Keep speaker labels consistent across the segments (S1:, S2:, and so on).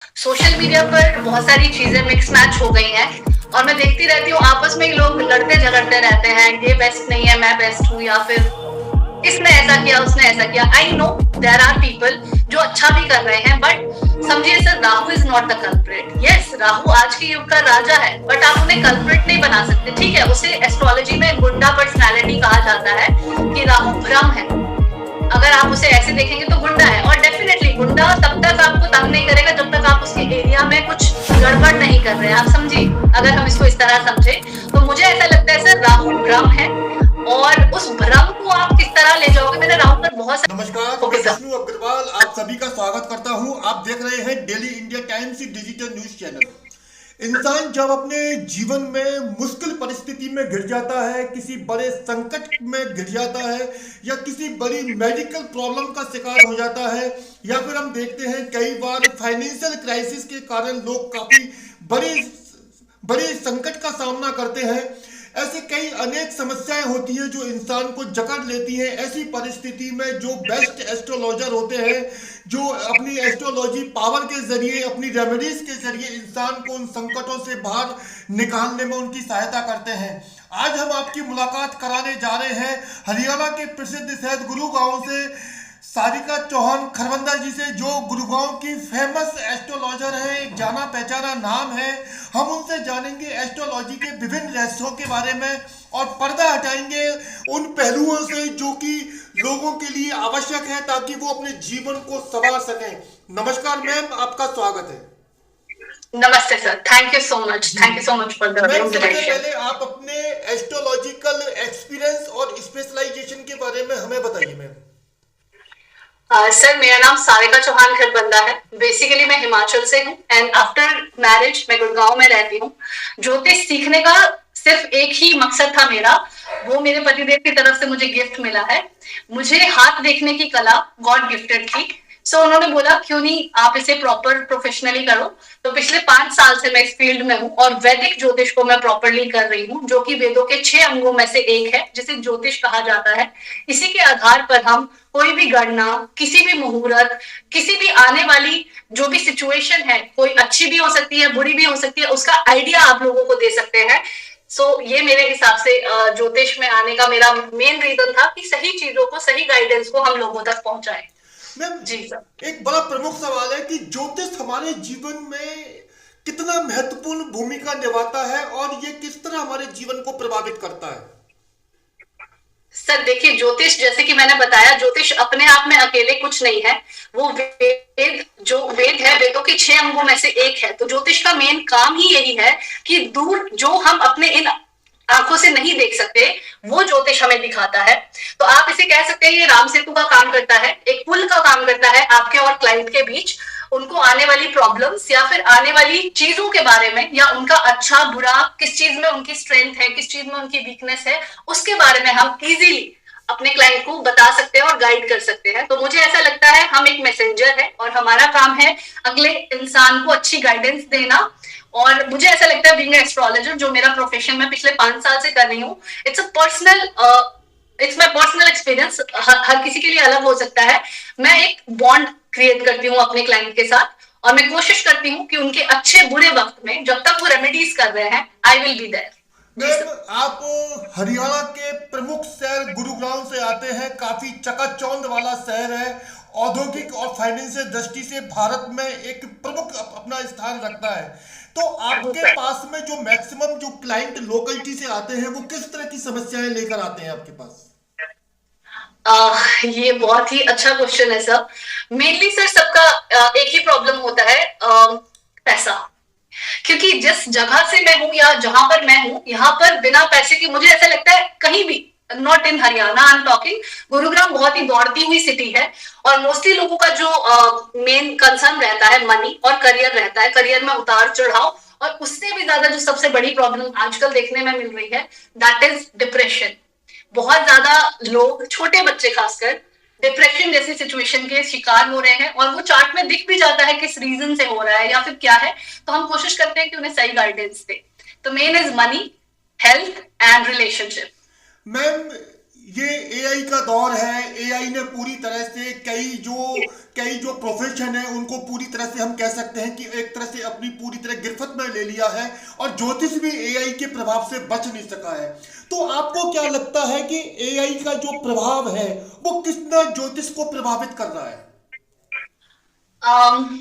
S1: Social media पर बहुत सारी चीजें मिक्स मैच हो गई हैं और मैं देखती रहती हूँ आपस में ही लोग लड़ते झगड़ते रहते हैं, ये बेस्ट नहीं है मैं बेस्ट हूँ, या फिर इसने ऐसा किया उसने ऐसा किया। I know there are people जो अच्छा भी कर रहे हैं, बट समझिए sir, Rahu is not the culprit. Yes, Rahu आज के युग का राजा है, बट आप उन्हें कल्प्रिट नहीं बना सकते। ठीक है, उसे एस्ट्रोलॉजी में गुंडा पर्सनैलिटी कहा जाता है कि राहु भ्रम है। अगर आप उसे ऐसे देखेंगे तो गुंडा है, और डेफिनेटली गुंडा तब तक आपको तंग नहीं करेगा जब तक आप उसके एरिया में कुछ गड़बड़ नहीं कर रहे हैं। आप समझिए, अगर हम इसको इस तरह समझे तो मुझे ऐसा लगता है सर, राहु भ्रम है, और उस भ्रम को आप किस तरह ले जाओगे। मैंने राहु पर बहुत
S2: नमस्कार, मैं विष्णु अग्रवाल आप सभी का स्वागत करता हूं। आप देख रहे हैं daily India times digital news channel. इंसान जब अपने जीवन में मुश्किल परिस्थिति में घिर जाता है, किसी बड़े संकट में घिर जाता है, या किसी बड़ी मेडिकल प्रॉब्लम का शिकार हो जाता है, या फिर हम देखते हैं कई बार फाइनेंशियल क्राइसिस के कारण लोग काफी बड़ी बड़े संकट का सामना करते हैं। ऐसे कई अनेक समस्याएं होती हैं जो इंसान को जकड़ लेती हैं। ऐसी परिस्थिति में जो बेस्ट एस्ट्रोलॉजर होते हैं, जो अपनी एस्ट्रोलॉजी पावर के जरिए, अपनी रेमेडीज के जरिए इंसान को उन संकटों से बाहर निकालने में उनकी सहायता करते हैं। आज हम आपकी मुलाकात कराने जा रहे हैं हरियाणा के प्रसिद्ध शहर गुरुगांव से सारिका चौहान खरबंदा जी से, जो गुरुगांव की फेमस एस्ट्रोलॉजर है, एक जाना पहचाना नाम है। हम उनसे जानेंगे एस्ट्रोलॉजी के विभिन्न रहस्यों के बारे में और पर्दा हटाएंगे उन पहलुओं से जो कि लोगों के लिए आवश्यक है ताकि वो अपने जीवन को संवार सकें। नमस्कार मैम, आपका स्वागत है।
S1: नमस्ते sir, thank you so much,
S2: जी
S1: thank you so much for the
S2: ma'am, सबसे
S1: इंट्रोडक्शन।
S2: पहले आप अपने एस्ट्रोलॉजिकल एक्सपीरियंस और स्पेशलाइजेशन के बारे में हमें बताइए मैम।
S1: सर, मेरा नाम सारिका चौहान खरबंदा है। बेसिकली मैं हिमाचल से हूँ, एंड आफ्टर मैरिज मैं गुड़गांव में रहती हूँ। ज्योतिष सीखने का सिर्फ एक ही मकसद था मेरा, वो मेरे पतिदेव की तरफ से मुझे गिफ्ट मिला है। मुझे हाथ देखने की कला गॉड गिफ्टेड थी। सो उन्होंने बोला क्यों नहीं आप इसे प्रॉपर प्रोफेशनली करो। तो पिछले 5 साल से मैं इस फील्ड में हूँ और वैदिक ज्योतिष को मैं प्रॉपरली कर रही हूँ, जो कि वेदों के 6 अंगों में से एक है, जिसे ज्योतिष कहा जाता है। इसी के आधार पर हम कोई भी गणना, किसी भी मुहूर्त, किसी भी आने वाली जो भी सिचुएशन है, कोई अच्छी भी हो सकती है बुरी भी हो सकती है, उसका आइडिया आप लोगों को दे सकते हैं। ये मेरे हिसाब से ज्योतिष में आने का मेरा मेन रीजन था कि सही चीजों को, सही गाइडेंस को हम लोगों तक पहुंचाए।
S2: मैम,
S1: जी सर।
S2: एक बड़ा प्रमुख सवाल है कि ज्योतिष हमारे जीवन में कितना महत्वपूर्ण भूमिका निभाता है और ये किस तरह हमारे जीवन को प्रभावित करता है।
S1: सर देखिए, ज्योतिष जैसे कि मैंने बताया, ज्योतिष अपने आप में अकेले कुछ नहीं है। वो वेद, जो वेद है, वेदों के 6 अंगों में से एक है। तो ज्योतिष का मेन काम ही यही है कि दूर जो हम अपने इन आंखों से नहीं देख सकते, वो ज्योतिष हमें दिखाता है। तो आप इसे कह सकते हैं ये राम सेतु का काम करता है, एक पुल का काम करता है आपके और क्लाइंट के बीच। उनको आने वाली प्रॉब्लम्स या फिर आने वाली चीजों के बारे में, या उनका अच्छा बुरा, किस चीज में उनकी स्ट्रेंथ है, किस चीज में उनकी वीकनेस है, उसके बारे में हम इजीली अपने क्लाइंट को बता सकते हैं और गाइड कर सकते हैं। तो मुझे ऐसा लगता है हम एक मैसेंजर है और हमारा काम है अगले इंसान को अच्छी गाइडेंस देना। और मुझे ऐसा लगता है बीइंग एस्ट्रोलॉजर, जो मेरा प्रोफेशन मैं पिछले 5 साल से कर रही हूँ, it's a personal, it's my personal experience. हर किसी के लिए अलग हो सकता है। मैं एक बॉन्ड क्रिएट करती हूँ अपने क्लाइंट के साथ, और मैं कोशिश करती हूँ कि उनके अच्छे बुरे वक्त में, जब तक वो रेमेडीज कर रहे हैं, आई विल बी देयर। जी
S2: मैम,
S1: सर।
S2: आप हरियाणा के प्रमुख शहर गुरुग्राम से आते हैं। काफी चकाचौंध वाला शहर है। औद्योगिक और फाइनेंशियल दृष्टि से भारत में एक प्रमुख अपना स्थान रखता है। तो आपके पास में जो मैक्सिमम जो क्लाइंट लोकलिटी से आते हैं वो किस तरह की समस्याएं लेकर आते हैं आपके पास।
S1: ये बहुत ही अच्छा क्वेश्चन है सर। मेनली सर सबका एक ही प्रॉब्लम होता है, पैसा। क्योंकि जिस जगह से मैं हूँ या जहां पर मैं हूँ, यहाँ पर बिना पैसे के मुझे ऐसा लगता है कहीं भी, not in Haryana I am talking, Gurugram बहुत ही दौड़ती हुई सिटी है। और मोस्टली लोगों का जो मेन कंसर्न रहता है मनी और करियर रहता है, करियर में उतार चढ़ाव। और उससे भी ज्यादा जो सबसे बड़ी प्रॉब्लम आजकल देखने में मिल रही है, दैट इज डिप्रेशन। बहुत ज्यादा लोग, छोटे बच्चे खासकर, डिप्रेशन जैसी सिचुएशन के शिकार हो रहे हैं, और वो चार्ट में दिख भी जाता है किस रीजन से हो रहा है या फिर क्या है। तो हम कोशिश करते हैं कि उन्हें सही गाइडेंस दे। तो main is money, health and relationship.
S2: Ma'am, ये एआई का दौर है। एआई ने पूरी तरह से कई जो प्रोफेशन है उनको पूरी तरह से हम कह सकते हैं कि एक तरह से अपनी पूरी तरह गिरफ्त में ले लिया है, और ज्योतिष भी एआई के प्रभाव से बच नहीं सका है। तो आपको क्या लगता है कि एआई का जो प्रभाव है वो कितना ज्योतिष को प्रभावित कर रहा है?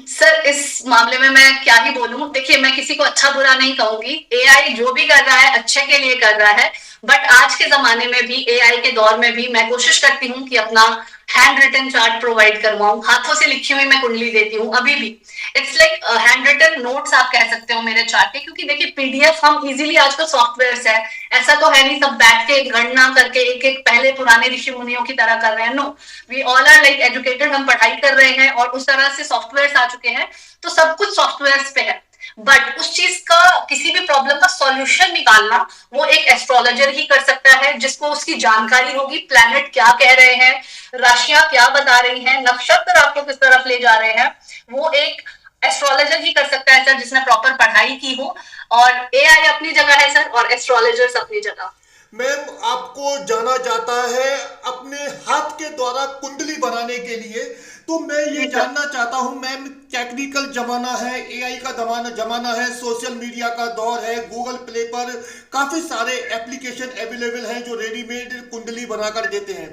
S1: सर, इस मामले में मैं क्या ही बोलूं। देखिए, मैं किसी को अच्छा बुरा नहीं कहूंगी। एआई जो भी कर रहा है अच्छे के लिए कर रहा है, बट आज के जमाने में भी, एआई के दौर में भी, मैं कोशिश करती हूँ कि अपना हैंड रिटन चार्ट प्रोवाइड करवाऊं। हाथों से लिखी हुई मैं कुंडली देती हूँ अभी भी। It's like hand written notes आप कह सकते हो मेरे चार्ट के, क्योंकि देखिए पीडीएफ हम इजीली, आजकल सॉफ्टवेयर है, ऐसा तो है नहीं सब बैठ के गणना करके एक एक पहले पुराने ऋषि मुनियों की तरह कर रहे हैं। No, we all are like educated, हम पढ़ाई कर रहे हैं और उस तरह से सॉफ्टवेयर आ चुके हैं, तो सब कुछ सॉफ्टवेयर पे है। बट उस चीज का, किसी भी प्रॉब्लम का सॉल्यूशन निकालना, वो एक एस्ट्रोलॉजर ही कर सकता है, जिसको उसकी जानकारी होगी, प्लैनेट क्या कह रहे हैं, राशियां क्या बता रही हैं, नक्षत्र आपको किस तरफ ले जा रहे हैं, वो एक एस्ट्रोलॉजर ही कर सकता है सर, जिसने प्रॉपर पढ़ाई की हो। और एआई अपनी जगह है सर, और एस्ट्रोलॉजर्स अपनी जगह।
S2: मैम, आपको जाना जाता है अपने हाथ के द्वारा कुंडली बनाने के लिए, तो मैं ये जानना चाहता हूँ मैम, टेक्निकल जमाना है, एआई का जमाना है, सोशल मीडिया का दौर है, गूगल प्ले पर काफी सारे एप्लीकेशन अवेलेबल हैं जो रेडीमेड कुंडली बनाकर देते हैं।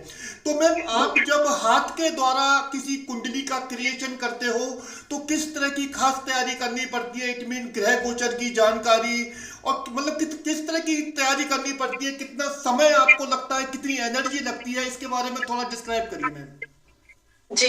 S2: तो मैम, आप जब हाथ के द्वारा किसी कुंडली का क्रिएशन करते हो तो किस तरह की खास तैयारी करनी पड़ती है? इट मीन ग्रह गोचर की जानकारी, और मतलब किस तरह की तैयारी करनी पड़ती है, कितना समय आपको लगता है, कितनी एनर्जी लगती है, इसके बारे में थोड़ा डिस्क्राइब करिए मैम।
S1: जी,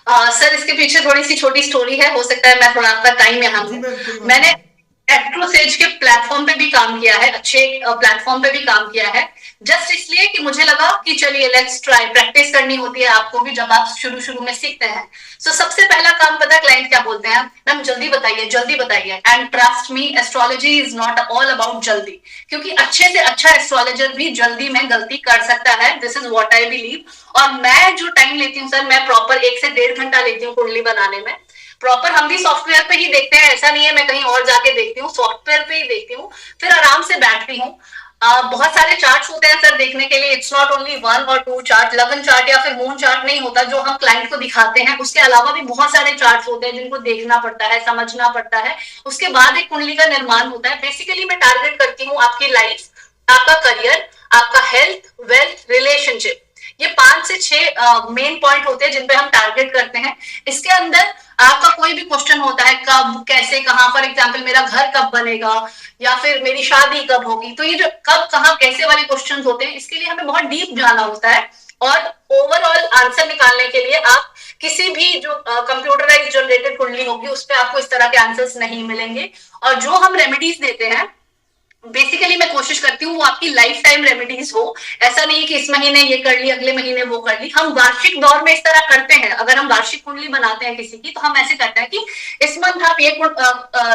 S1: सर, इसके पीछे थोड़ी सी छोटी स्टोरी है, हो सकता है मैं थोड़ा आपका टाइम यहाँ
S2: जी
S1: लूं।
S2: मैम, कोई बात
S1: मैंने
S2: नहीं।
S1: एस्ट्रोसेज के प्लेटफॉर्म पे भी काम किया है, अच्छे प्लेटफॉर्म पे भी काम किया है, जस्ट इसलिए कि मुझे लगा कि चलिए लेट्स ट्राई, प्रैक्टिस करनी होती है आपको भी जब आप शुरू शुरू में सीखते हैं। सो सबसे पहला काम, पता क्लाइंट क्या बोलते हैं, मैम जल्दी बताइए, जल्दी बताइए। And trust me, astrology is not all about जल्दी, क्योंकि अच्छे से अच्छा एस्ट्रोलॉजर भी जल्दी में गलती कर सकता है। This is what I believe. और मैं जो टाइम लेती हूँ सर, मैं प्रॉपर 1 से 1.5 घंटा लेती हूँ कुंडली बनाने में। प्रॉपर हम भी सॉफ्टवेयर पे ही देखते हैं, ऐसा नहीं है मैं कहीं और जाके देखती हूँ, सॉफ्टवेयर पे ही देखती हूँ, फिर आराम से बैठती हूँ। बहुत सारे चार्ट्स होते हैं सर देखने के लिए। इट्स नॉट ओनली 1 और 2 चार्ट, लगन चार्ट या फिर मून चार्ट नहीं होता जो हम क्लाइंट को दिखाते हैं, उसके अलावा भी बहुत सारे चार्ट्स होते हैं जिनको देखना पड़ता है, समझना पड़ता है, उसके बाद एक कुंडली का निर्माण होता है। बेसिकली मैं टारगेट करती हूँ आपकी लाइफ, आपका करियर, आपका हेल्थ, वेल्थ, रिलेशनशिप, ये 5 से 6 मेन पॉइंट होते हैं जिन पे हम टारगेट करते हैं। इसके अंदर आपका कोई भी क्वेश्चन होता है, कब, कैसे, कहाँ, फॉर एग्जाम्पल मेरा घर कब बनेगा या फिर मेरी शादी कब होगी, तो ये जो कब, कहाँ, कैसे वाले क्वेश्चन होते हैं, इसके लिए हमें बहुत डीप जाना होता है। और ओवरऑल आंसर निकालने के लिए आप किसी भी जो कंप्यूटराइज जनरेटेड कुंडली होगी उस पर आपको इस तरह के आंसर्स नहीं मिलेंगे। और जो हम रेमेडीज देते हैं, बेसिकली मैं कोशिश करती हूँ वो आपकी लाइफ टाइम रेमेडीज हो। ऐसा नहीं कि इस महीने ये कर ली, अगले महीने वो कर ली। हम वार्षिक दौर में इस तरह करते हैं, अगर हम वार्षिक कुंडली बनाते हैं किसी की, तो हम ऐसे करते हैं कि इस मंथ आप ये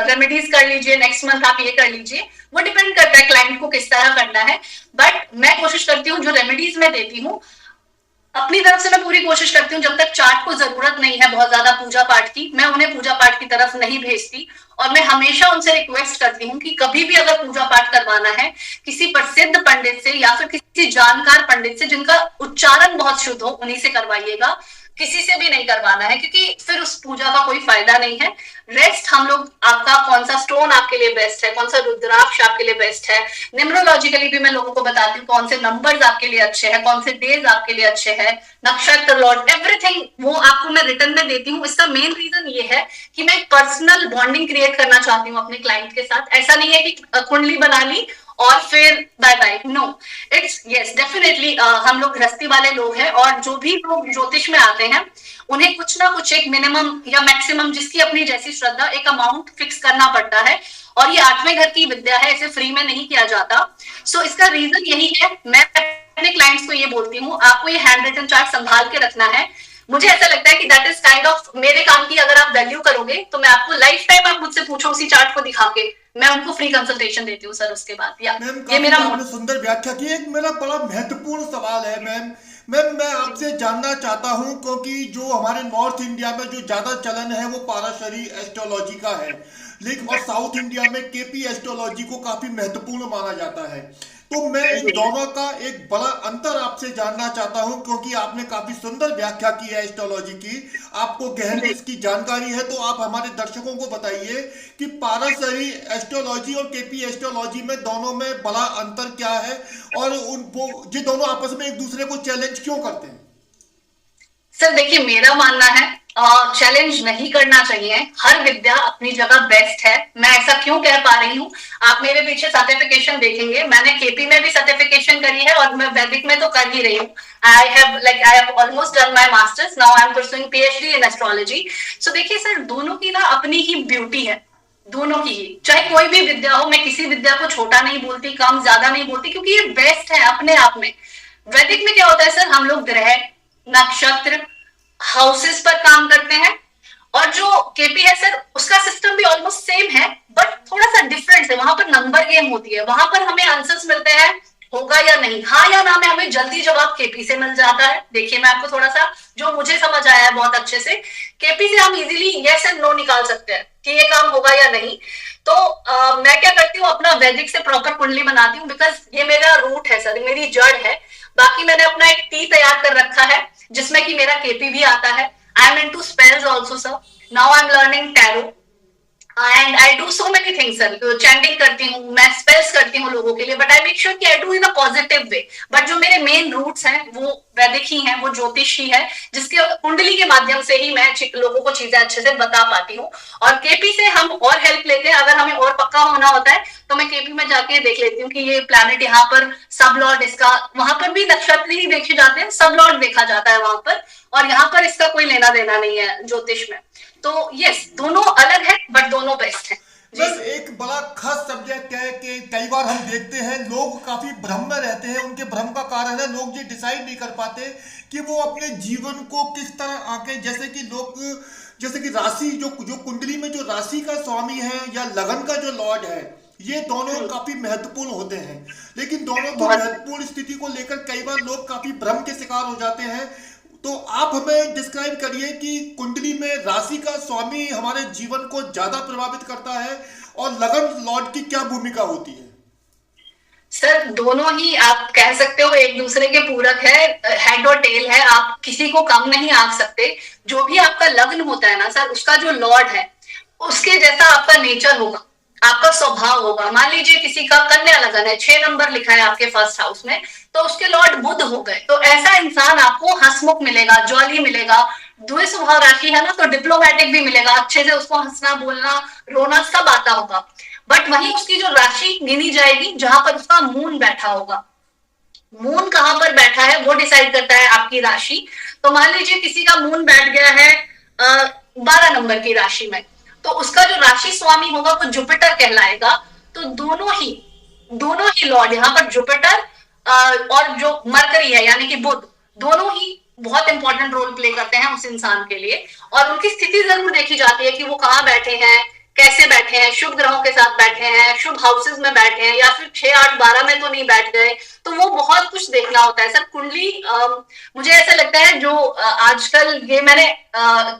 S1: रेमेडीज कर लीजिए, नेक्स्ट मंथ आप ये कर लीजिए। वो डिपेंड करता है क्लाइंट को किस तरह करना है। बट मैं कोशिश करती हूँ जो रेमेडीज मैं देती हूँ, अपनी तरफ से मैं पूरी कोशिश करती हूँ, जब तक चार्ट को जरूरत नहीं है बहुत ज्यादा पूजा पाठ की, मैं उन्हें पूजा पाठ की तरफ नहीं भेजती। और मैं हमेशा उनसे रिक्वेस्ट करती हूँ कि कभी भी अगर पूजा पाठ करवाना है किसी प्रसिद्ध पंडित से या फिर किसी जानकार पंडित से जिनका उच्चारण बहुत शुद्ध हो, उन्हीं से करवाइएगा, किसी से भी नहीं करवाना है, क्योंकि फिर उस पूजा का कोई फायदा नहीं है। रेस्ट हम लोग, आपका कौन सा स्टोन आपके लिए बेस्ट है, कौन सा रुद्राक्ष आपके लिए बेस्ट है, न्यूमरोलॉजिकली भी मैं लोगों को बताती हूँ कौन से नंबर्स आपके लिए अच्छे हैं, कौन से डेज आपके लिए अच्छे हैं, नक्षत्र लॉर्ड, एवरीथिंग वो आपको मैं रिटर्न में देती हूँ। इसका मेन रीजन ये है कि मैं पर्सनल बॉन्डिंग क्रिएट करना चाहती हूँ अपने क्लाइंट के साथ। ऐसा नहीं है कि कुंडली बना ली और फिर bye bye, no, it's yes definitely हम लोग गृहस्थी वाले लोग हैं, और जो भी लोग ज्योतिष में आते हैं उन्हें कुछ ना कुछ एक मिनिमम या मैक्सिमम, जिसकी अपनी जैसी श्रद्धा, एक अमाउंट फिक्स करना पड़ता है। और ये 8वें घर की विद्या है, इसे फ्री में नहीं किया जाता। सो इसका रीजन यही है, मैं अपने क्लाइंट्स को ये बोलती हूँ, आपको ये हैंड रिटन चार्ट संभाल के रखना है। मुझे ऐसा लगता है कि दैट इज काइंड ऑफ मेरे काम की अगर आप वैल्यू करोगे तो मैं आपको लाइफ टाइम, आप मुझसे पूछो उसी चार्ट को दिखा के, मैं उनको फ्री कंसल्टेशन देती हूँ सर उसके बाद। या ये मेरा
S2: आपने सुंदर व्याख्या की। एक मेरा बड़ा महत्वपूर्ण सवाल है मैम, मैं आपसे जानना चाहता हूं, क्योंकि जो हमारे नॉर्थ इंडिया में जो ज्यादा चलन है वो पाराशरी एस्ट्रोलॉजी का है, लेकिन और साउथ इंडिया में केपी एस्ट्रोलॉजी को काफी महत्वपूर्ण माना जाता है। तो मैं इन
S1: जी
S2: दोनों का एक बड़ा अंतर आपसे जानना चाहता हूं, क्योंकि आपने काफी सुंदर व्याख्या की है एस्ट्रोलॉजी की, आपको गहन
S1: जी।
S2: इसकी जानकारी है। तो आप हमारे दर्शकों को बताइए कि पारसरी एस्ट्रोलॉजी और केपी एस्ट्रोलॉजी में दोनों में बड़ा अंतर क्या है, और उन वो ये दोनों आपस में एक दूसरे को चैलेंज क्यों करते हैं।
S1: सर देखिए, मेरा मानना है चैलेंज नहीं करना चाहिए। हर विद्या अपनी जगह बेस्ट है। मैं ऐसा क्यों कह पा रही हूँ, आप मेरे पीछे सर्टिफिकेशन देखेंगे, मैंने केपी में भी सर्टिफिकेशन करी है और मैं वैदिक में तो कर ही रही हूँ। I have almost done my masters, now I am pursuing PhD in astrology. So देखिए सर, दोनों की ना अपनी ही ब्यूटी है, दोनों की ही। चाहे कोई भी विद्या हो, मैं किसी विद्या को छोटा नहीं बोलती, कम ज्यादा नहीं बोलती, क्योंकि ये बेस्ट है अपने आप में। वैदिक में क्या होता है सर, हम लोग ग्रह, नक्षत्र, हाउसेस पर काम करते हैं। और जो केपी है सर, उसका सिस्टम भी ऑलमोस्ट सेम है, बट थोड़ा सा डिफरेंस है। वहां पर नंबर गेम होती है, वहां पर हमें आंसर्स मिलते हैं होगा या नहीं, हाँ या ना में हमें जल्दी जवाब केपी से मिल जाता है। देखिए मैं आपको थोड़ा सा जो मुझे समझ आया है बहुत अच्छे से, केपी से हम इजीली यस एंड नो निकाल सकते हैं कि ये काम होगा या नहीं। तो मैं क्या करती हूँ, अपना वैदिक से प्रॉपर कुंडली बनाती हूँ, बिकॉज ये मेरा रूट है सर, मेरी जड़ है। बाकी मैंने अपना एक टी तैयार कर रखा है जिसमें कि मेरा केपी भी आता है। I am into spells also sir, now I am learning tarot and I do so many things sir. Chanting करती हूँ, मैं स्पेल्स करती हूँ लोगों के लिए, बट आई मेक श्योर कि I do in a positive way. But जो मेरे मेन रूट्स हैं वो वैदिक ही हैं, वो ज्योतिष ही है, जिसके कुंडली के माध्यम से ही मैं लोगों को चीजें अच्छे से बता पाती हूँ। और केपी से हम और हेल्प लेते हैं, अगर हमें और पक्का होना होता है तो मैं केपी में जाके देख लेती हूँ कि ये प्लैनेट यहाँ पर सब लॉर्ड इसका, वहां पर भी नक्षत्र ही देखे जाते हैं, सब लॉर्ड देखा जाता है वहां पर, और यहाँ पर इसका कोई लेना देना नहीं है ज्योतिष में। तो यस, दोनों अलग है बट दोनों बेस्ट है। जी
S2: मैम,
S1: सर।
S2: एक बड़ा खास सब्जेक्ट है कि कई बार हम देखते हैं लोग काफी भ्रम में रहते हैं। उनके भ्रम का कारण है लोग ये डिसाइड नहीं कर पाते कि वो अपने जीवन को किस तरह आके, जैसे कि लोग, जैसे कि राशि जो जो कुंडली में जो राशि का स्वामी है या लगन का जो लॉर्ड है, ये दोनों काफी महत्वपूर्ण होते हैं। लेकिन दोनों की
S1: बहुत।
S2: महत्वपूर्ण स्थिति को लेकर कई बार लोग काफी भ्रम के शिकार हो जाते हैं। तो आप हमें डिस्क्राइब करिए कि कुंडली में राशि का स्वामी हमारे जीवन को ज्यादा प्रभावित करता है, और लगन लॉर्ड की क्या भूमिका होती है।
S1: सर दोनों ही आप कह सकते हो एक दूसरे के पूरक है, हेड और टेल है, आप किसी को कम नहीं आंक सकते। जो भी आपका लग्न होता है ना सर, उसका जो लॉर्ड है उसके जैसा आपका नेचर होगा, आपका स्वभाव होगा। मान लीजिए किसी का कन्या लगन है, 6 नंबर लिखा है आपके फर्स्ट हाउस में, तो उसके लॉर्ड बुध हो गए, तो ऐसा इंसान आपको हंसमुख मिलेगा, जॉली मिलेगा। द्वे स्वभाव राशि है ना, तो डिप्लोमेटिक भी मिलेगा, अच्छे से उसको हंसना बोलना रोना सब आता होगा। बट वही उसकी जो राशि गिनी जाएगी जहां पर उसका मून बैठा होगा। मून कहां पर बैठा है वो डिसाइड करता है आपकी राशि। तो मान लीजिए किसी का मून बैठ गया है 12 नंबर की राशि में, तो उसका जो राशि स्वामी होगा वो जुपिटर कहलाएगा। तो दोनों ही लॉर्ड यहाँ पर जुपिटर और जो मरकरी है यानी कि बुध, दोनों ही बहुत इंपॉर्टेंट रोल प्ले करते हैं उस इंसान के लिए। और उनकी स्थिति जरूर देखी जाती है कि वो कहाँ बैठे हैं, कैसे बैठे हैं, शुभ ग्रहों के साथ बैठे हैं, शुभ हाउसेस में बैठे हैं, या फिर 6, 8, 12 में तो नहीं बैठ गए। तो वो बहुत कुछ देखना होता है सर। कुंडली मुझे ऐसा लगता है जो आजकल ये मैंने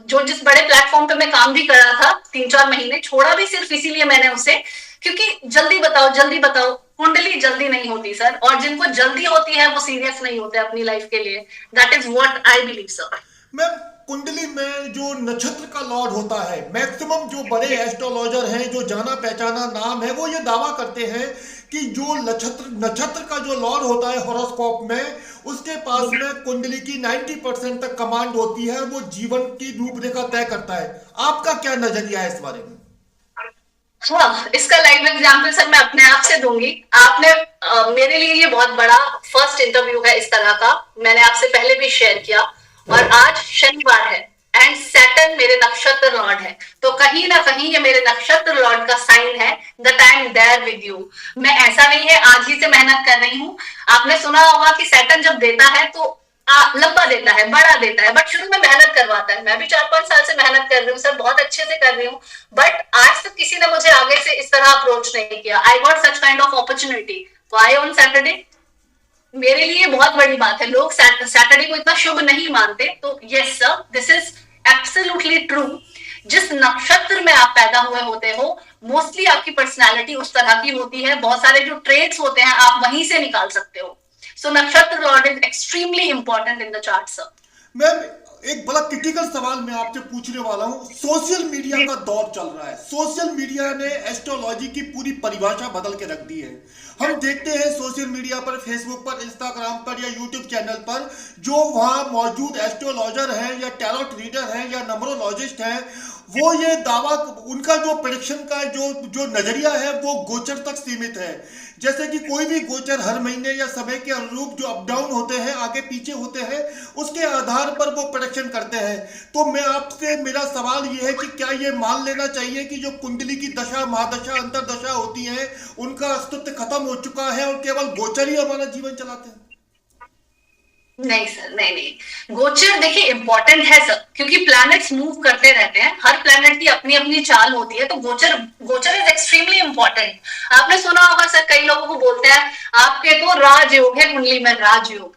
S1: जो जिस बड़े प्लेटफॉर्म पे मैं काम भी कर रहा था 3-4 महीने, छोड़ा भी सिर्फ इसीलिए मैंने उसे, क्योंकि जल्दी बताओ कुंडली जल्दी नहीं होती सर, और जिनको जल्दी होती है वो सीरियस नहीं होते अपनी लाइफ के लिए। That is what I believe sir.
S2: Ma'am, कुंडली में जो नक्षत्र का लॉर्ड होता है, मैक्सिमम जो बड़े एस्ट्रोलॉजर हैं, जो जाना पहचाना नाम है, वो ये दावा करते हैं कि जो नक्षत्र नक्षत्र का जो लॉर्ड होता है हॉरोस्कोप में, उसके पास में कुंडली की 90% तक कमांड होती है, वो जीवन की रूपरेखा तय करता है। आपका क्या नजरिया है इस बारे में।
S1: हाँ, इसका लाइव एग्जाम्पल सर मैं अपने आप से दूंगी। आपने मेरे लिए ये बहुत बड़ा फर्स्ट इंटरव्यू है इस तरह का, मैंने आपसे पहले भी शेयर किया। और आज शनिवार है एंड सैटर्न मेरे नक्षत्र लॉर्ड है, तो कहीं ना कहीं ये मेरे नक्षत्र लॉर्ड का साइन है that I am there with you. मैं ऐसा नहीं है आज ही से मेहनत कर रही हूँ। आपने सुना होगा कि सैटर्न जब देता है तो लंबा देता है, बड़ा देता है, बट शुरू में मेहनत करवाता है। मैं भी 4-5 साल से मेहनत कर रही हूँ सर, बहुत अच्छे से कर रही हूँ, बट आज तक किसी ने मुझे आगे से इस तरह अप्रोच नहीं किया। I got such kind of opportunity, why on Saturday. मेरे लिए बहुत बड़ी बात है, लोग सैटरडे को इतना शुभ नहीं मानते। तो yes sir, this is absolutely true. जिस नक्षत्र में आप पैदा हुए होते हो मोस्टली आपकी पर्सनैलिटी उस तरह की होती है, बहुत सारे जो ट्रेड्स होते हैं आप वहीं से निकाल सकते हो। सो नक्षत्र Lord is extremely important in the chart sir.
S2: Ma'am, एक बड़ा क्रिटिकल सवाल मैं आपसे पूछने वाला हूँ। सोशल मीडिया का दौर चल रहा है, सोशल मीडिया ने एस्ट्रोलॉजी की पूरी परिभाषा बदल के रख दी है। हम देखते हैं सोशल मीडिया पर, फेसबुक पर, इंस्टाग्राम पर या यूट्यूब चैनल पर जो वहाँ मौजूद एस्ट्रोलॉजर हैं या टैरोट रीडर हैं या नंबरोलॉजिस्ट हैं, वो ये दावा, उनका जो प्रेडिक्शन का जो जो नजरिया है वो गोचर तक सीमित है। जैसे कि कोई भी गोचर हर महीने या समय के अनुरूप जो अप डाउन होते हैं, आगे पीछे होते हैं, उसके आधार पर वो प्रेडिक्शन करते हैं। तो मैं आपसे, मेरा सवाल ये है कि क्या ये मान लेना चाहिए कि जो कुंडली की दशा, महादशा, अंतरदशा होती है, उनका अस्तित्व खत्म हो चुका है और केवल गोचर ही हमारा जीवन चलाते हैं?
S1: नहीं सर, नहीं नहीं, गोचर देखिए इंपॉर्टेंट है सर, क्योंकि प्लैनेट्स मूव करते रहते हैं, हर प्लैनेट की अपनी अपनी चाल होती है, तो गोचर गोचर इज एक्सट्रीमली इंपॉर्टेंट। आपने सुना होगा सर, कई लोगों को बोलते हैं आपके तो राजयोग है कुंडली में, राजयोग।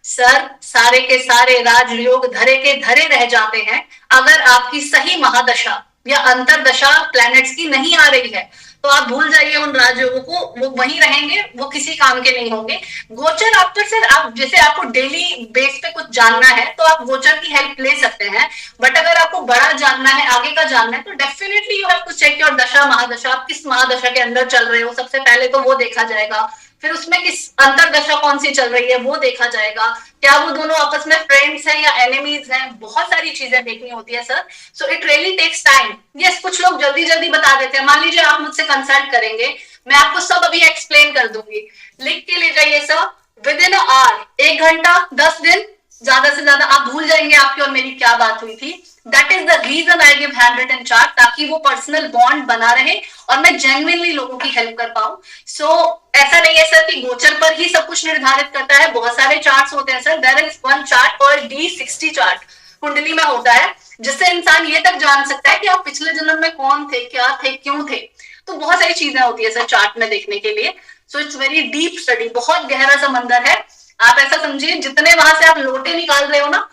S1: सर सारे के सारे राजयोग धरे के धरे रह जाते हैं अगर आपकी सही महादशा या अंतरदशा प्लैनेट्स की नहीं आ रही है, तो आप भूल जाइए उन राजयोगों को, वो वहीं रहेंगे, वो किसी काम के नहीं होंगे। गोचर आप पर सर, आप जैसे आपको डेली बेस पे कुछ जानना है तो आप गोचर की हेल्प ले सकते हैं, बट अगर आपको बड़ा जानना है, आगे का जानना है, तो definitely you have to check your दशा महादशा, आप किस महादशा के अंदर चल रहे हो, सबसे पहले तो वो देखा जाएगा। फिर उसमें किस अंतरदशा कौन सी चल रही है वो देखा जाएगा, क्या वो दोनों आपस में फ्रेंड्स हैं या एनिमीज हैं, बहुत सारी चीजें देखनी होती है sir. So it really takes time. Yes, कुछ लोग जल्दी जल्दी बता देते हैं, मान लीजिए आप मुझसे कंसल्ट करेंगे, मैं आपको सब अभी एक्सप्लेन कर दूंगी, लिख के ले जाइए सर, विद इन आवर, 1 घंटा 10 दिन, ज्यादा से ज्यादा आप भूल जाएंगे आपकी और मेरी क्या बात हुई थी। That is the reason I give hand written chart, ताकि वो पर्सनल बॉन्ड बना रहे और मैं जेन्युइनली लोगों की हेल्प कर पाऊं। सो ऐसा नहीं है सर कि गोचर पर ही सब कुछ निर्धारित करता है, बहुत सारे चार्ट्स होते हैं sir. There is one chart और D60 चार्ट कुंडली में होता है, जिससे इंसान ये तक जान सकता है कि आप पिछले जन्म में कौन थे, क्या थे, क्यों थे। तो बहुत सारी चीजें होती है सर चार्ट में देखने के लिए। So it's very deep study, बहुत गहरा समंदर है। आप ऐसा समझिए जितने वहां से आप लोटे निकाल रहे हो ना,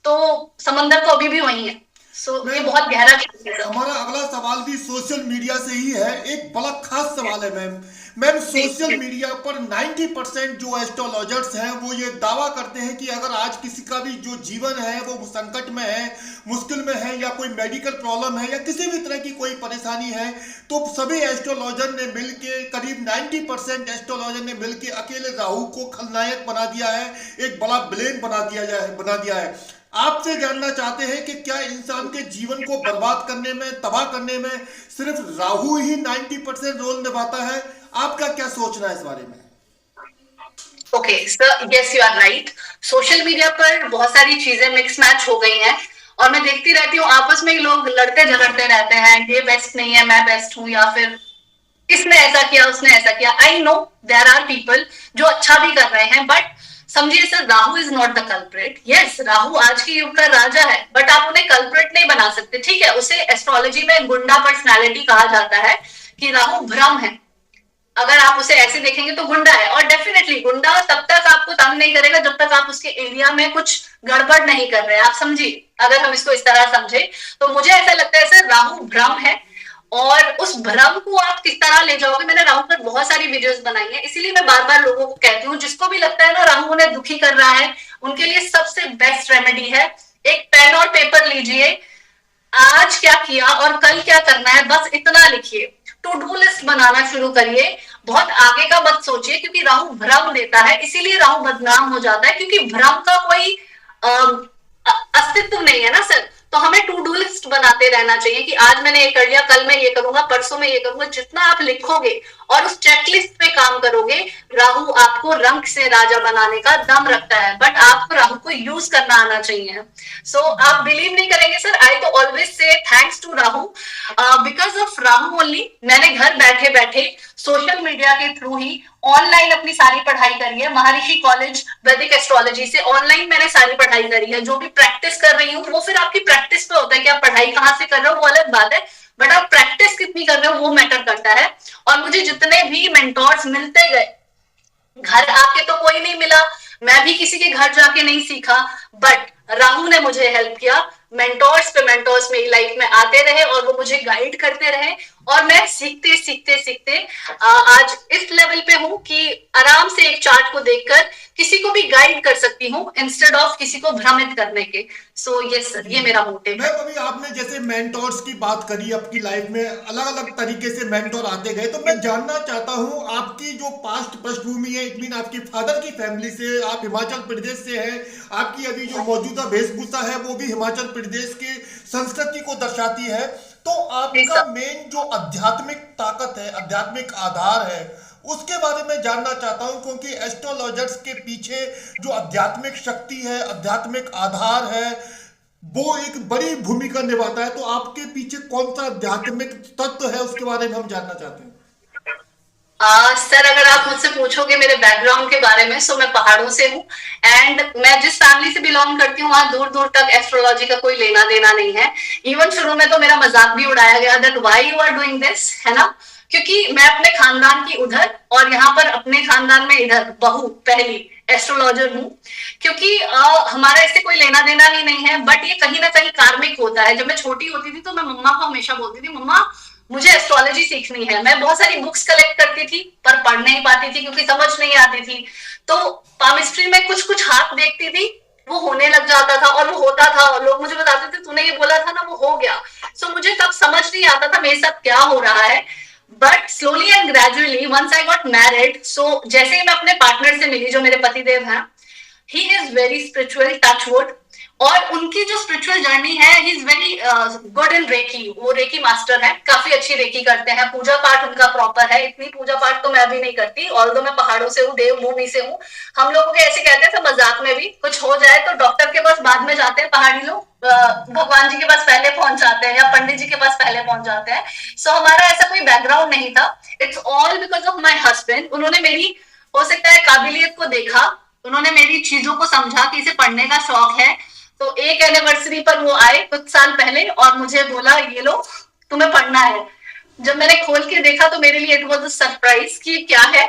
S1: तो समंदर तो अभी भी वही है। सो ये बहुत गहरा है।
S2: हमारा अगला सवाल भी सोशल मीडिया से ही है, एक बड़ा खास सवाल है मैम। मैम, सोशल मीडिया पर 90% जो एस्ट्रोलॉजर्स हैं वो ये दावा करते हैं कि अगर आज किसी का भी जो जीवन है वो संकट में है, मुश्किल में है, या कोई मेडिकल प्रॉब्लम है या किसी भी तरह की कोई परेशानी है, तो सभी एस्ट्रोलॉजर ने मिलके, करीब 90% एस्ट्रोलॉजर ने मिलके अकेले राहु को खलनायक बना दिया है, एक बड़ा ब्लेम बना दिया है। आपसे जानना चाहते हैं कि क्या इंसान के जीवन को बर्बाद करने में, तबाह करने में सिर्फ राहु ही 90% रोल निभाता है? आपका क्या सोचना है इस बारे में?
S1: Okay sir, yes you are right. Social media पर बहुत सारी चीजें मिक्स मैच हो गई हैं और मैं देखती रहती हूँ आपस में लोग लड़ते झगड़ते रहते हैं, ये बेस्ट नहीं है, मैं बेस्ट हूँ, या फिर इसने ऐसा किया, उसने ऐसा किया। I know there are people जो अच्छा भी कर रहे हैं, बट समझिए sir, Rahu is not the culprit. Yes, Rahu आज के युग का राजा है, बट आप उन्हें कल्प्रिट नहीं बना सकते, ठीक है। उसे एस्ट्रोलॉजी में गुंडा पर्सनालिटी कहा जाता है कि राहु भ्रम है। अगर आप उसे ऐसे देखेंगे तो गुंडा है, और डेफिनेटली गुंडा तब तक आपको तंग नहीं करेगा जब तक आप उसके एरिया में कुछ गड़बड़ नहीं कर रहे हैं। आप समझिए, अगर हम इसको इस तरह समझे तो मुझे ऐसा लगता है सर, राहु भ्रम है, और उस भ्रम को आप किस तरह ले जाओगे। मैंने राहु पर बहुत सारी वीडियोस बनाई है, इसीलिए मैं बार बार लोगों को कहती हूँ, जिसको भी लगता है ना राहु उन्हें दुखी कर रहा है, उनके लिए सबसे बेस्ट रेमेडी है, एक पेन और पेपर लीजिए, आज क्या किया और कल क्या करना है, बस इतना लिखिए, टू डू लिस्ट बनाना शुरू करिए, बहुत आगे का मत सोचिए, क्योंकि राहु भ्रम देता है, इसीलिए राहु बदनाम हो जाता है, क्योंकि भ्रम का कोई अस्तित्व नहीं है ना सर। तो हमें टू डू लिस्ट बनाते रहना चाहिए कि आज मैंने ये कर लिया, कल मैं ये करूंगा, परसों मैं ये करूंगा। जितना आप लिखोगे और उस चेकलिस्ट पे काम करोगे, राहु आपको रंग से राजा बनाने का दम रखता है, बट आपको राहु को यूज करना आना चाहिए। सो आप बिलीव नहीं करेंगे सर, आई तो ऑलवेज से thanks to Rahu, because of Rahu only मैंने घर बैठे बैठे सोशल मीडिया के थ्रू ही ऑनलाइन अपनी सारी पढ़ाई करी है। महर्षि कॉलेज वैदिक एस्ट्रोलॉजी से ऑनलाइन मैंने सारी पढ़ाई करी है। जो भी प्रैक्टिस कर रही हूँ वो फिर आपकी प्रैक्टिस पे होता है कि आप पढ़ाई कहाँ से कर रहे हो वो अलग बात है, बट आप प्रैक्टिस कितनी कर रहे हो वो मैटर करता है। और मुझे जितने भी मेंटोर्स मिलते गए, घर आके तो कोई नहीं मिला, मैं भी किसी के घर जाके नहीं सीखा, बट राहु ने मुझे हेल्प किया। मेंटोर्स पे मेंटोर्स मेरी लाइफ में आते रहे और वो मुझे गाइड करते रहे, और मैं सीखते सीखते सीखते आज इस लेवल पे हूँ कि आराम से एक चार्ट को देखकर किसी को भी गाइड कर सकती हूँ इंस्टेड ऑफ किसी को भ्रमित करने के। सो यस सर, ये मेरा मोटिव
S2: मैम
S1: है।
S2: अभी आपने जैसे मेंटोर्स की बात करी, आपकी लाइफ में अलग अलग तरीके से मेंटोर आते गए, तो मैं जानना चाहता हूँ आपकी जो पास्ट पृष्ठभूमि है, इट मीन आपकी फादर की फैमिली से, आप हिमाचल प्रदेश से हैं, आपकी अभी जो मौजूदा वेशभूषा है वो भी हिमाचल प्रदेश की संस्कृति को दर्शाती है, तो
S1: जी
S2: आपका
S1: सर।
S2: मेन जो आध्यात्मिक ताकत है, आध्यात्मिक आधार है, उसके बारे में जानना चाहता हूं, क्योंकि एस्ट्रोलॉजर्स के पीछे जो आध्यात्मिक शक्ति है, आध्यात्मिक आधार है, वो एक बड़ी भूमिका निभाता है। तो आपके पीछे कौन सा आध्यात्मिक तत्व है, उसके बारे में हम जानना चाहते हैं।
S1: सर अगर आप मुझसे पूछोगे मेरे बैकग्राउंड के बारे में, सो मैं पहाड़ों से हूँ, एंड मैं जिस फैमिली से बिलोंग करती हूँ वहां दूर दूर तक एस्ट्रोलॉजी का कोई लेना देना नहीं है। इवन शुरू में तो मेरा मजाक भी उड़ाया गया that why you are doing this, है ना, क्योंकि मैं अपने खानदान की उधर और यहाँ पर अपने खानदान में इधर बहू पहली एस्ट्रोलॉजर हूँ, क्योंकि हमारा इससे कोई लेना देना ही नहीं है, बट ये कहीं ना कहीं कार्मिक होता है। जब मैं छोटी होती थी तो मैं मम्मा को हमेशा बोलती थी, मम्मा मुझे एस्ट्रोलॉजी सीखनी है। मैं बहुत सारी बुक्स कलेक्ट करती थी पर पढ़ नहीं पाती थी क्योंकि समझ नहीं आती थी। तो पामिस्ट्री में कुछ कुछ हाथ देखती थी, वो होने लग जाता था और वो होता था, और लोग मुझे बताते थे तूने ये बोला था ना वो हो गया। सो मुझे तब समझ नहीं आता था मेरे साथ क्या हो रहा है, but slowly and gradually once I got married, so जैसे ही मैं अपने पार्टनर से मिली जो मेरे पतिदेव हैं, he is very spiritual, touchwood, और उनकी जो स्पिरिचुअल जर्नी है, he is very good in reiki, वो रेकी मास्टर है, काफी अच्छी रेकी करते हैं, पूजा पाठ उनका प्रॉपर है। इतनी पूजा पाठ तो मैं अभी नहीं करती, ऑल्दो मैं पहाड़ों से हूँ, देवभूमि से हूँ। हम लोगों के ऐसे कहते थे मजाक में भी, कुछ हो जाए तो डॉक्टर के पास बाद में जाते हैं पहाड़ी लोग, भगवान जी के पास पहले पहुंच जाते हैं या पंडित जी के पास पहले पहुंच जाते हैं। सो हमारा ऐसा कोई बैकग्राउंड नहीं था, it's all because of my husband. उन्होंने मेरी हो सकता है काबिलियत को देखा, उन्होंने मेरी चीजों को समझा कि इसे पढ़ने का शौक है, तो एक एनिवर्सरी पर वो आए कुछ साल पहले और मुझे बोला ये लो तुम्हें पढ़ना है। जब मैंने खोल के देखा तो मेरे लिए इट वाज अ सरप्राइज कि क्या है।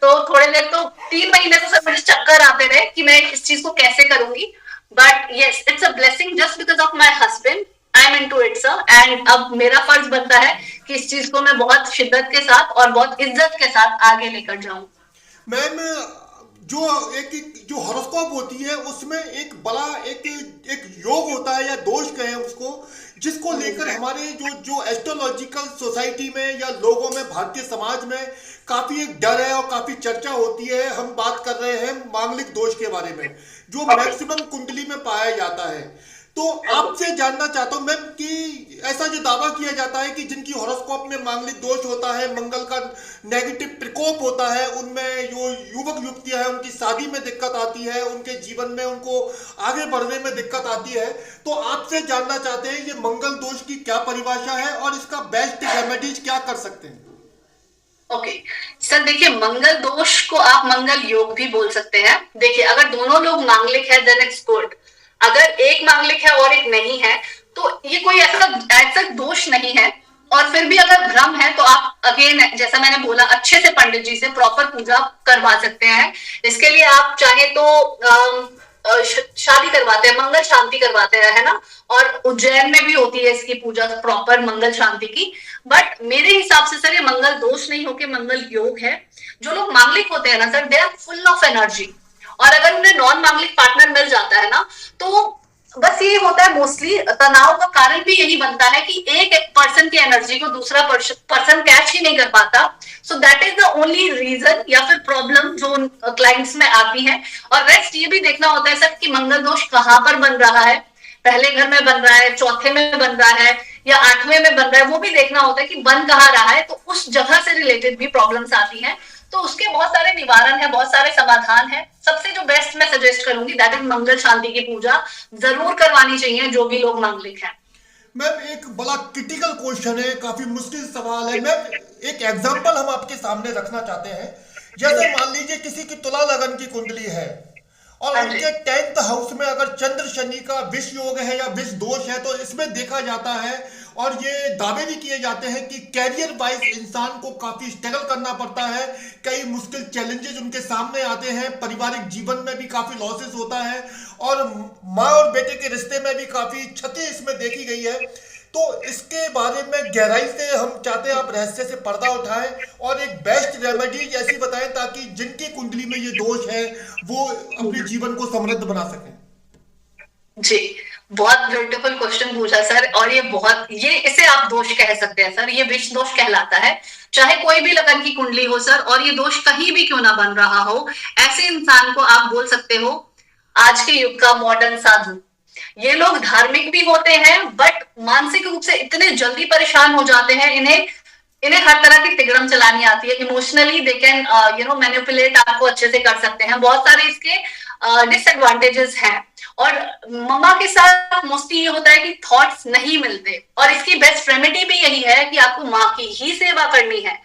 S1: तो थोड़े देर तो 3 महीने तो सर मुझे चक्कर आते रहे कि मैं इस चीज को कैसे करूंगी, but yes it's a blessing just because of my husband, I am into it sir, and अब मेरा फर्ज बनता है कि इस चीज को मैं बहुत शिद्दत के साथ और बहुत इज्जत के साथ आगे लेकर जाऊं।
S2: मैम जो जो हॉरोस्कोप होती है उसमें एक बड़ा एक योग होता है, या दोष कहें उसको, जिसको लेकर हमारे जो जो एस्ट्रोलॉजिकल सोसाइटी में या लोगों में, भारतीय समाज में काफी एक डर है और काफी चर्चा होती है। हम बात कर रहे हैं मांगलिक दोष के बारे में, जो मैक्सिमम कुंडली में पाया जाता है। तो आपसे जानना चाहता हूं मैम कि ऐसा जो दावा किया जाता है कि जिनकी हॉरोस्कोप में मांगलिक दोष होता है, मंगल का नेगेटिव प्रकोप होता है, उनमें जो युवक युवतियां हैं उनकी शादी में दिक्कत आती है, उनके जीवन में उनको आगे बढ़ने में दिक्कत आती है। तो आपसे जानना चाहते हैं ये मंगल दोष की क्या परिभाषा है और इसका बेस्ट रेमेडीज क्या कर सकते हैं।
S1: ओके सर, देखिए मंगल दोष को आप मंगल योग भी बोल सकते हैं। देखिए अगर दोनों लोग मांगलिक है देन इट्स गुड, अगर एक मांगलिक है और एक नहीं है तो ये कोई ऐसा ऐसा दोष नहीं है। और फिर भी अगर भ्रम है तो आप अगेन जैसा मैंने बोला अच्छे से पंडित जी से प्रॉपर पूजा करवा सकते हैं। इसके लिए आप चाहे तो शादी करवाते हैं, मंगल शांति करवाते हैं, है ना, और उज्जैन में भी होती है इसकी पूजा प्रॉपर मंगल शांति की। बट मेरे हिसाब से सर ये मंगल दोष नहीं होके मंगल योग है। जो लोग मांगलिक होते हैं ना sir, they are full of energy, और अगर उन्हें नॉन मांगलिक पार्टनर मिल जाता है ना तो बस ये होता है, मोस्टली तनाव का कारण भी यही बनता है कि एक पर्सन की एनर्जी को दूसरा पर्सन कैच ही नहीं कर पाता। So that is the only reason या फिर प्रॉब्लम जो क्लाइंट्स में आती है। और रेस्ट ये भी देखना होता है सर कि मंगल दोष कहाँ पर बन रहा है, पहले घर में बन रहा है, चौथे में बन रहा है या 8वें में बन रहा है, वो भी देखना होता है कि बन कहाँ रहा है। तो उस जगह से रिलेटेड भी प्रॉब्लम्स आती हैं, तो उसके बहुत सारे निवारण है, बहुत सारे समाधान है। सबसे जो बेस्ट मैं सजेस्ट करूंगी दैट इज मंगल शांति की पूजा जरूर करवानी चाहिए जो भी लोग मांगलिक हैं।
S2: मैम एक बड़ा क्रिटिकल क्वेश्चन है, काफी मुश्किल सवाल है मैम। एक एग्जांपल हम आपके सामने रखना चाहते हैं। जैसे मान लीजिए किसी की तुला लगन की कुंडली है और उनके 10th हाउस में अगर चंद्र शनि का विष योग है या विष दोष है, तो इसमें देखा जाता है और ये दावे भी किए जाते हैं कि कैरियर वाइज इंसान को काफी स्ट्रगल करना पड़ता है, कई मुश्किल चैलेंजेस उनके सामने आते हैं, पारिवारिक जीवन में भी काफी लॉसेस होता है और माँ और बेटे के रिश्ते में भी काफी क्षति इसमें देखी गई है। तो इसके बारे में गहराई से हम चाहते हैं आप रहस्य से पर्दा उठाएं और एक बेस्ट रेमेडीज ऐसी बताएं ताकि जिनकी कुंडली में ये दोष है वो अपने जीवन को समृद्ध बना सकें।
S1: जी, बहुत ब्यूटीफुल क्वेश्चन पूछा सर। और ये इसे आप दोष कह सकते हैं सर, ये विष दोष कहलाता है। चाहे कोई भी लगन की कुंडली हो सर, और ये दोष कहीं भी क्यों ना बन रहा हो, ऐसे इंसान को आप बोल सकते हो आज के युग का मॉडर्न साधु। ये लोग धार्मिक भी होते हैं बट मानसिक रूप से इतने जल्दी परेशान हो जाते हैं, इन्हें इन्हें हर तरह की तिगड़म चलानी आती है। इमोशनली दे कैन मैनिपुलेट आपको अच्छे से कर सकते हैं। बहुत सारे इसके डिसएडवांटेजेस हैं। और मम्मा के साथ मोस्टली ये होता है कि थॉट्स नहीं मिलते, और इसकी बेस्ट रेमेडी भी यही है कि आपको माँ की ही सेवा करनी है।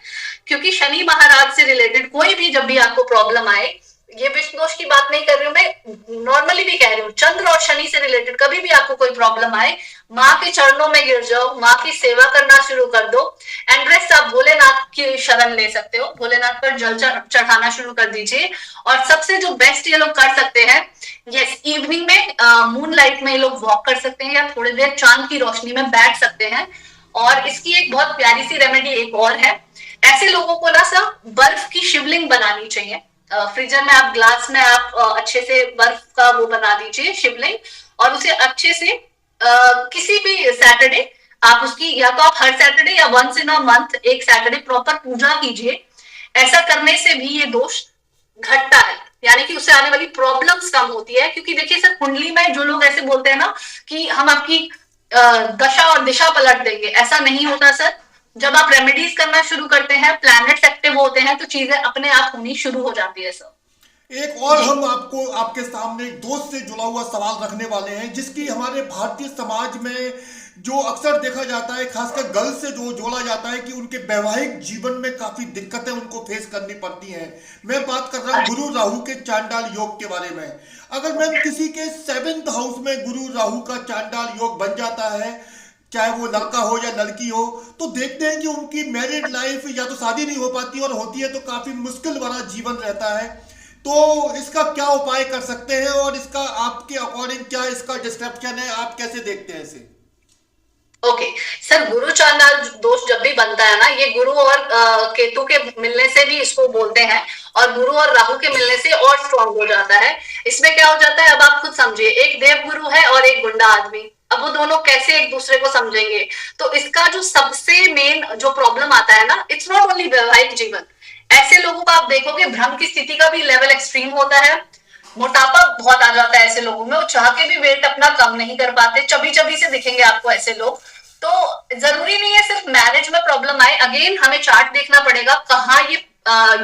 S1: क्योंकि शनि महाराज से रिलेटेड कोई भी जब भी आपको प्रॉब्लम आए, ये विष्णु दोष की बात नहीं कर रही हूँ मैं, नॉर्मली भी कह रही हूँ, चंद्र और शनि से रिलेटेड कभी भी आपको कोई प्रॉब्लम आए, माँ के चरणों में गिर जाओ, माँ की सेवा करना शुरू कर दो। एंड रेस्ट आप भोलेनाथ की शरण ले सकते हो, भोलेनाथ पर जल चढ़ाना शुरू कर दीजिए। और सबसे जो बेस्ट ये लोग कर सकते हैं, यस, इवनिंग में मून लाइट में ये लोग वॉक कर सकते हैं, या थोड़ी देर चांद की रोशनी में बैठ सकते हैं। और इसकी एक बहुत प्यारी सी रेमेडी एक और है। ऐसे लोगों को ना सर बर्फ की शिवलिंग बनानी चाहिए। फ्रीजर में आप ग्लास में आप अच्छे से बर्फ का वो बना दीजिए शिवलिंग, और उसे अच्छे से किसी भी सैटरडे आप उसकी, या तो आप हर सैटरडे या वंस इन अ मंथ एक सैटरडे प्रॉपर पूजा कीजिए। ऐसा करने से भी ये दोष घटता है, यानी कि उससे आने वाली प्रॉब्लम्स कम होती है। क्योंकि देखिए सर, कुंडली में जो लोग ऐसे बोलते हैं ना कि हम आपकी दशा और दिशा पलट देंगे, ऐसा नहीं होता सर। जब आप रेमेडीज करना शुरू करते हैं, प्लैनेट्स एक्टिव होते हैं, तो चीजें अपने आप होनी शुरू हो जाती है सर।
S2: एक और हम आपको आपके सामने एक दोस्त से जुड़ा हुआ सवाल रखने वाले हैं, जिसकी हमारे भारतीय समाज में जो अक्सर देखा जाता है, खासकर गर्ल्स से जो जोड़ा जाता है कि उनके वैवाहिक जीवन में काफी दिक्कतें उनको फेस करनी पड़ती हैं। मैं बात कर रहा हूँ गुरु राहु के चांडाल योग के बारे में। अगर मैम किसी के 7th हाउस में गुरु राहु का चांडाल योग बन जाता है, चाहे वो लड़का हो या लड़की हो, तो देखते हैं कि उनकी मैरिड लाइफ या तो शादी नहीं हो पाती, और होती है तो काफी मुश्किल भरा जीवन रहता है। तो इसका क्या उपाय कर सकते हैं, और इसका आपके अकॉर्डिंग क्या इसका डिस्क्रिप्शन है, आप कैसे देखते हैं इसे?
S1: ओके सर, गुरु चांडाल दोष जब भी बनता है ना, ये गुरु और केतु के मिलने से भी इसको बोलते हैं, और गुरु और राहु के मिलने से और स्ट्रॉन्ग हो जाता है। इसमें क्या हो जाता है, अब आप खुद समझिए, एक देव गुरु है और एक गुंडा आदमी, अब वो दोनों कैसे एक दूसरे को समझेंगे? तो इसका जो सबसे मेन जो प्रॉब्लम आता है ना, इट्स नॉट ओनली वैवाहिक जीवन। ऐसे लोगों को आप देखोगे भ्रम की स्थिति का भी लेवल एक्सट्रीम होता है, मोटापा बहुत आ जाता है ऐसे लोगों में, वो चाह के भी वेट अपना कम नहीं कर पाते, चबी चबी से दिखेंगे आपको ऐसे लोग। तो जरूरी नहीं है सिर्फ मैरिज में प्रॉब्लम आए, अगेन हमें चार्ट देखना पड़ेगा कहाँ ये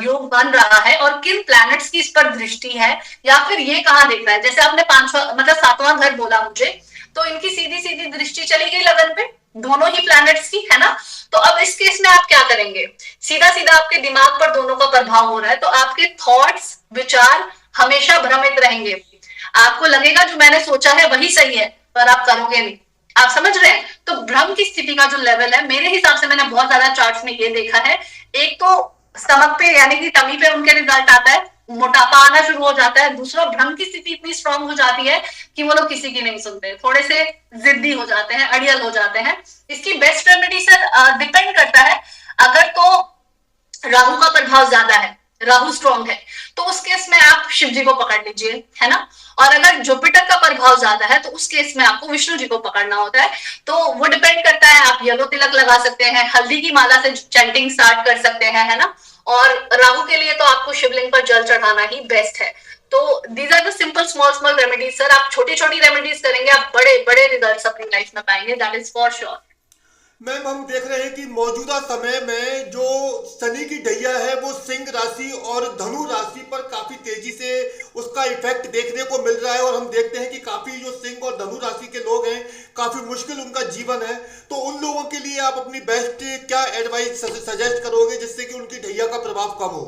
S1: योग बन रहा है और किन प्लैनेट्स की इस पर दृष्टि है, या फिर ये कहाँ देख रहा है। जैसे आपने 7वां घर बोला मुझे, तो इनकी सीधी सीधी दृष्टि चली गई लगन पे, दोनों ही प्लैनेट्स की, है ना। तो अब इस केस में आप क्या करेंगे, सीधा सीधा आपके दिमाग पर दोनों का प्रभाव हो रहा है, तो आपके थॉट्स विचार हमेशा भ्रमित रहेंगे। आपको लगेगा जो मैंने सोचा है वही सही है, पर आप करोगे नहीं। आप समझ रहे हैं? तो भ्रम की स्थिति का जो लेवल है, मेरे हिसाब से मैंने बहुत ज्यादा चार्ट्स में ये देखा है, एक तो स्टमक पे यानी कि टमी पे उनके रिजल्ट आता है, मोटापा आना शुरू हो जाता है। दूसरा, भ्रम की स्थिति इतनी स्ट्रांग हो जाती है कि वो लोग किसी की नहीं सुनते, थोड़े से जिद्दी हो जाते हैं, अड़ियल हो जाते हैं। इसकी बेस्ट रेमेडी सर डिपेंड करता है, अगर तो राहु का प्रभाव ज्यादा है, राहु स्ट्रॉन्ग है, तो उस केस में आप शिव जी को पकड़ लीजिए, है ना। और अगर जुपिटर का प्रभाव ज्यादा है, तो उस केस में आपको विष्णु जी को पकड़ना होता है। तो वो डिपेंड करता है, आप येलो तिलक लगा सकते हैं, हल्दी की माला से चैंटिंग स्टार्ट कर सकते हैं, है ना। और राहु के लिए तो आपको शिवलिंग पर जल चढ़ाना ही बेस्ट है। तो these are the simple small small remedies sir. आप छोटी छोटी रेमेडीज करेंगे, आप बड़े बड़े रिजल्ट्स अपनी लाइफ में पाएंगे, that is for sure.
S2: Ma'am, हम देख रहे हैं कि मौजूदा समय में जो शनि की ढैया है वो सिंह राशि और धनु राशि पर काफी तेजी से उसका इफेक्ट देखने को मिल रहा है, और हम देखते हैं कि काफी जो सिंह और धनु राशि के लोग हैं, काफी मुश्किल उनका जीवन है। तो उन लोगों के लिए आप अपनी बेस्ट क्या एडवाइस सजेस्ट करोगे जिससे कि उनकी ढैया का प्रभाव कम हो?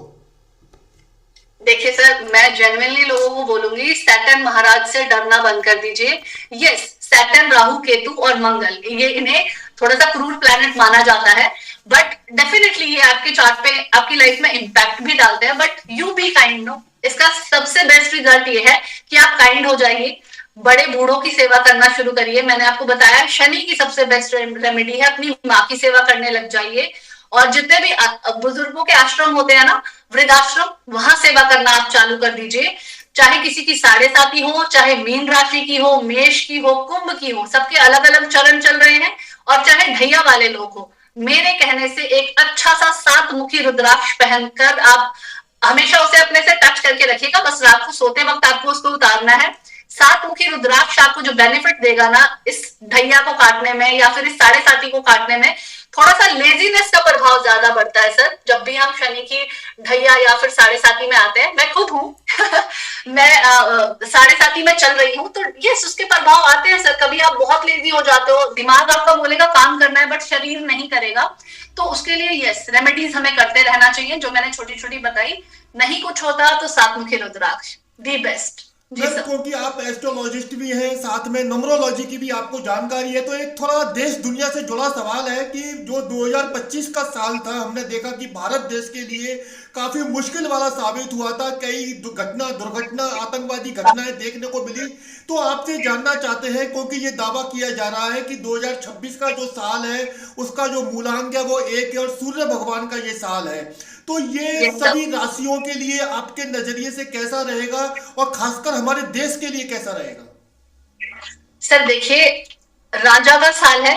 S1: देखिए सर, मैं जेन्युइनली लोगों को बोलूंगी, सैटर्न महाराज से डरना बंद कर दीजिए। यस, सैटर्न, राहु, केतु और मंगल, ये इन्हें थोड़ा सा क्रूर प्लैनेट माना जाता है, बट डेफिनेटली ये आपके चार्ट पे आपकी लाइफ में इम्पैक्ट भी डालते हैं, but you be kind, no. इसका सबसे बेस्ट रिजल्ट ये है कि आप काइंड हो जाइए, बड़े बूढ़ों की सेवा करना शुरू करिए। मैंने आपको बताया शनि की सबसे बेस्ट रेमेडी है, अपनी माँ की सेवा करने लग जाइए। और जितने भी बुजुर्गों के आश्रम होते हैं ना, वृद्धाश्रम, वहां सेवा करना आप चालू कर दीजिए। चाहे किसी की साढ़े साती हो, चाहे मीन राशि की हो, मेष की हो, कुंभ की हो, सबके अलग अलग चरण चल रहे हैं। और चाहे ढैया वाले लोग हो, मेरे कहने से एक अच्छा सा 7 मुखी रुद्राक्ष पहनकर आप हमेशा उसे अपने से टच करके रखिएगा। बस रात को सोते वक्त आपको उसको उतारना है। 7 मुखी रुद्राक्ष आपको जो बेनिफिट देगा ना, इस ढैया को काटने में या फिर इस साढ़े साती को काटने में, थोड़ा सा लेजीनेस का प्रभाव ज्यादा बढ़ता है सर, जब भी हम शनि की ढैया या फिर साढ़े साती में आते हैं। मैं खुद हूँ मैं साढ़े साती में चल रही हूँ, तो यस, उसके प्रभाव आते हैं सर। कभी आप बहुत लेजी हो जाते हो, दिमाग आपका बोलेगा काम करना है, बट शरीर नहीं करेगा। तो उसके लिए यस, रेमेडीज हमें करते रहना चाहिए, जो मैंने छोटी छोटी बताई। नहीं कुछ होता तो 7 मुखी रुद्राक्ष दी बेस्ट। जी
S2: मैम,
S1: सर।
S2: क्योंकि आप एस्ट्रोलॉजिस्ट भी हैं, साथ में न्यूमरोलॉजी की भी आपको जानकारी है, तो एक थोड़ा देश दुनिया से जुड़ा सवाल है कि जो 2025 का साल था, हमने देखा कि भारत देश के लिए काफी मुश्किल वाला साबित हुआ था। कई दुर्घटना, आतंकवादी घटनाएं देखने को मिली। तो आपसे जानना चाहते हैं, क्योंकि ये दावा किया जा रहा है कि 2026 का जो साल है उसका जो मूलांक है वो 1 है और सूर्य भगवान का ये साल है। तो ये
S1: यस सर।
S2: सभी राशियों के लिए आपके नजरिए से कैसा रहेगा, और खासकर हमारे देश के लिए कैसा रहेगा?
S1: सर देखिए, राजा का साल है,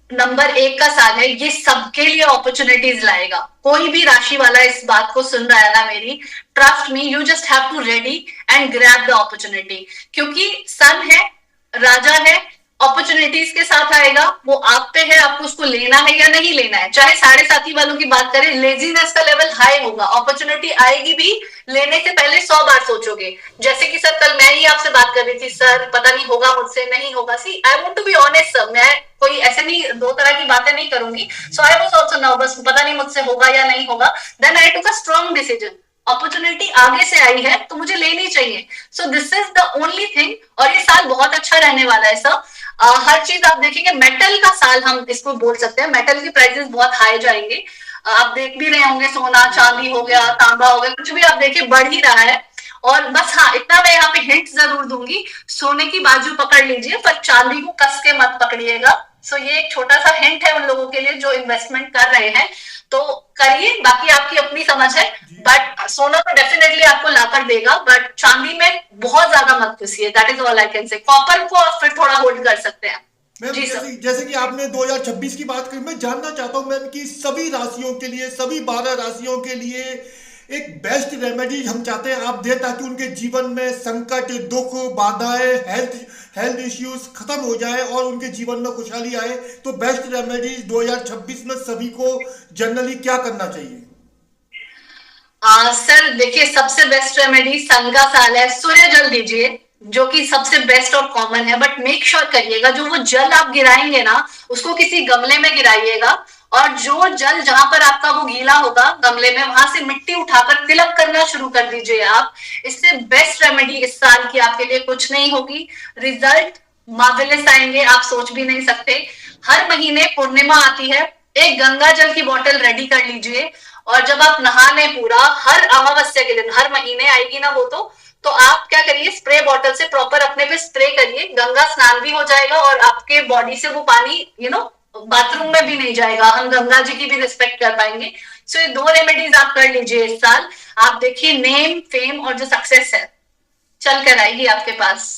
S1: नंबर 1 का साल है, ये सबके लिए अपॉर्चुनिटीज लाएगा। कोई भी राशि वाला इस बात को सुन रहा है ना मेरी, trust me, you just have to ready and grab the opportunity. क्योंकि सन है, राजा है, अपॉर्चुनिटीज के साथ आएगा। वो आप पे है, आपको उसको लेना है या नहीं लेना है। चाहे साढ़े साथी वालों की बात करें, लेजीनेस का लेवल हाई होगा, अपॉर्चुनिटी आएगी भी, लेने से पहले 100 बार सोचोगे। जैसे कि सर, कल मैं ही आपसे बात कर रही थी, सर पता नहीं होगा मुझसे, नहीं होगा। See I want to be honest sir, मैं कोई ऐसे नहीं, दो तरह की बातें नहीं करूंगी। So I was also nervous, पता नहीं मुझसे होगा या नहीं होगा। Then I took a strong decision. Opportunity आगे से आई है तो मुझे लेनी चाहिए। So this is the only thing. और ये साल बहुत अच्छा रहने वाला है सर। हर चीज आप देखेंगे, मेटल का साल हम इसको बोल सकते हैं। मेटल की प्राइसेस बहुत हाई जाएंगे। आप देख भी रहे होंगे, सोना चांदी हो गया, तांबा हो गया, कुछ भी आप देखिए बढ़ ही रहा है। और बस हाँ, इतना मैं यहाँ पे हिंट जरूर दूंगी, सोने की बाजू पकड़ लीजिए पर चांदी को कस के मत पकड़िएगा। सो ये एक छोटा सा हिंट है उन लोगों के लिए जो इन्वेस्टमेंट कर रहे हैं। तो करिए, बाकी आपकी अपनी समझ है। बट सोना तो डेफिनेटली आपको लाकर देगा, बट चांदी में बहुत ज्यादा मत घुसिए। That is all I can say. Copper को आप फिर थोड़ा होल्ड कर सकते हैं।
S2: मैम,
S1: जी सर।
S2: जैसे जैसे कि आपने 2026 की बात करी, मैं जानना चाहता हूँ मैम कि सभी राशियों के लिए, सभी 12 राशियों के लिए एक बेस्ट रेमेडी हम चाहते हैं आप दे, ताकि उनके जीवन में संकट, दुख, बाधाएं, हेल्थ हेल्थ इश्यूज खत्म हो जाए और उनके जीवन में खुशहाली आए। तो बेस्ट रेमेडीज 2026 में सभी को जनरली क्या करना चाहिए?
S1: सर देखिए, सबसे बेस्ट रेमेडी, सन का साल है, सूर्य जल दीजिए, जो कि सबसे बेस्ट और कॉमन है। बट मेक श्योर करिएगा जो वो जल आप गिराएंगे ना, उसको किसी गमले में गिराइएगा। और जो जल जहां पर आपका वो गीला होगा गमले में, वहां से मिट्टी उठाकर तिलक करना शुरू कर दीजिए आप। इससे बेस्ट रेमेडी इस साल की आपके लिए कुछ नहीं होगी। रिजल्ट मार्वेलस आएंगे, आप सोच भी नहीं सकते। हर महीने पूर्णिमा आती है, एक गंगा जल की बोतल रेडी कर लीजिए। और जब आप नहा लें पूरा, हर अमावस्या के दिन, हर महीने आएगी ना वो, तो आप क्या करिए, स्प्रे बॉटल से प्रॉपर अपने पे स्प्रे करिए। गंगा स्नान भी हो जाएगा और आपके बॉडी से वो पानी बाथरूम में भी नहीं जाएगा। हम गंगा जी की भी रिस्पेक्ट कर पाएंगे। सो ये 2 रेमेडीज आप कर लीजिए इस साल। आप देखिए, नेम, फेम और जो सक्सेस है चल कर आएगी आपके पास।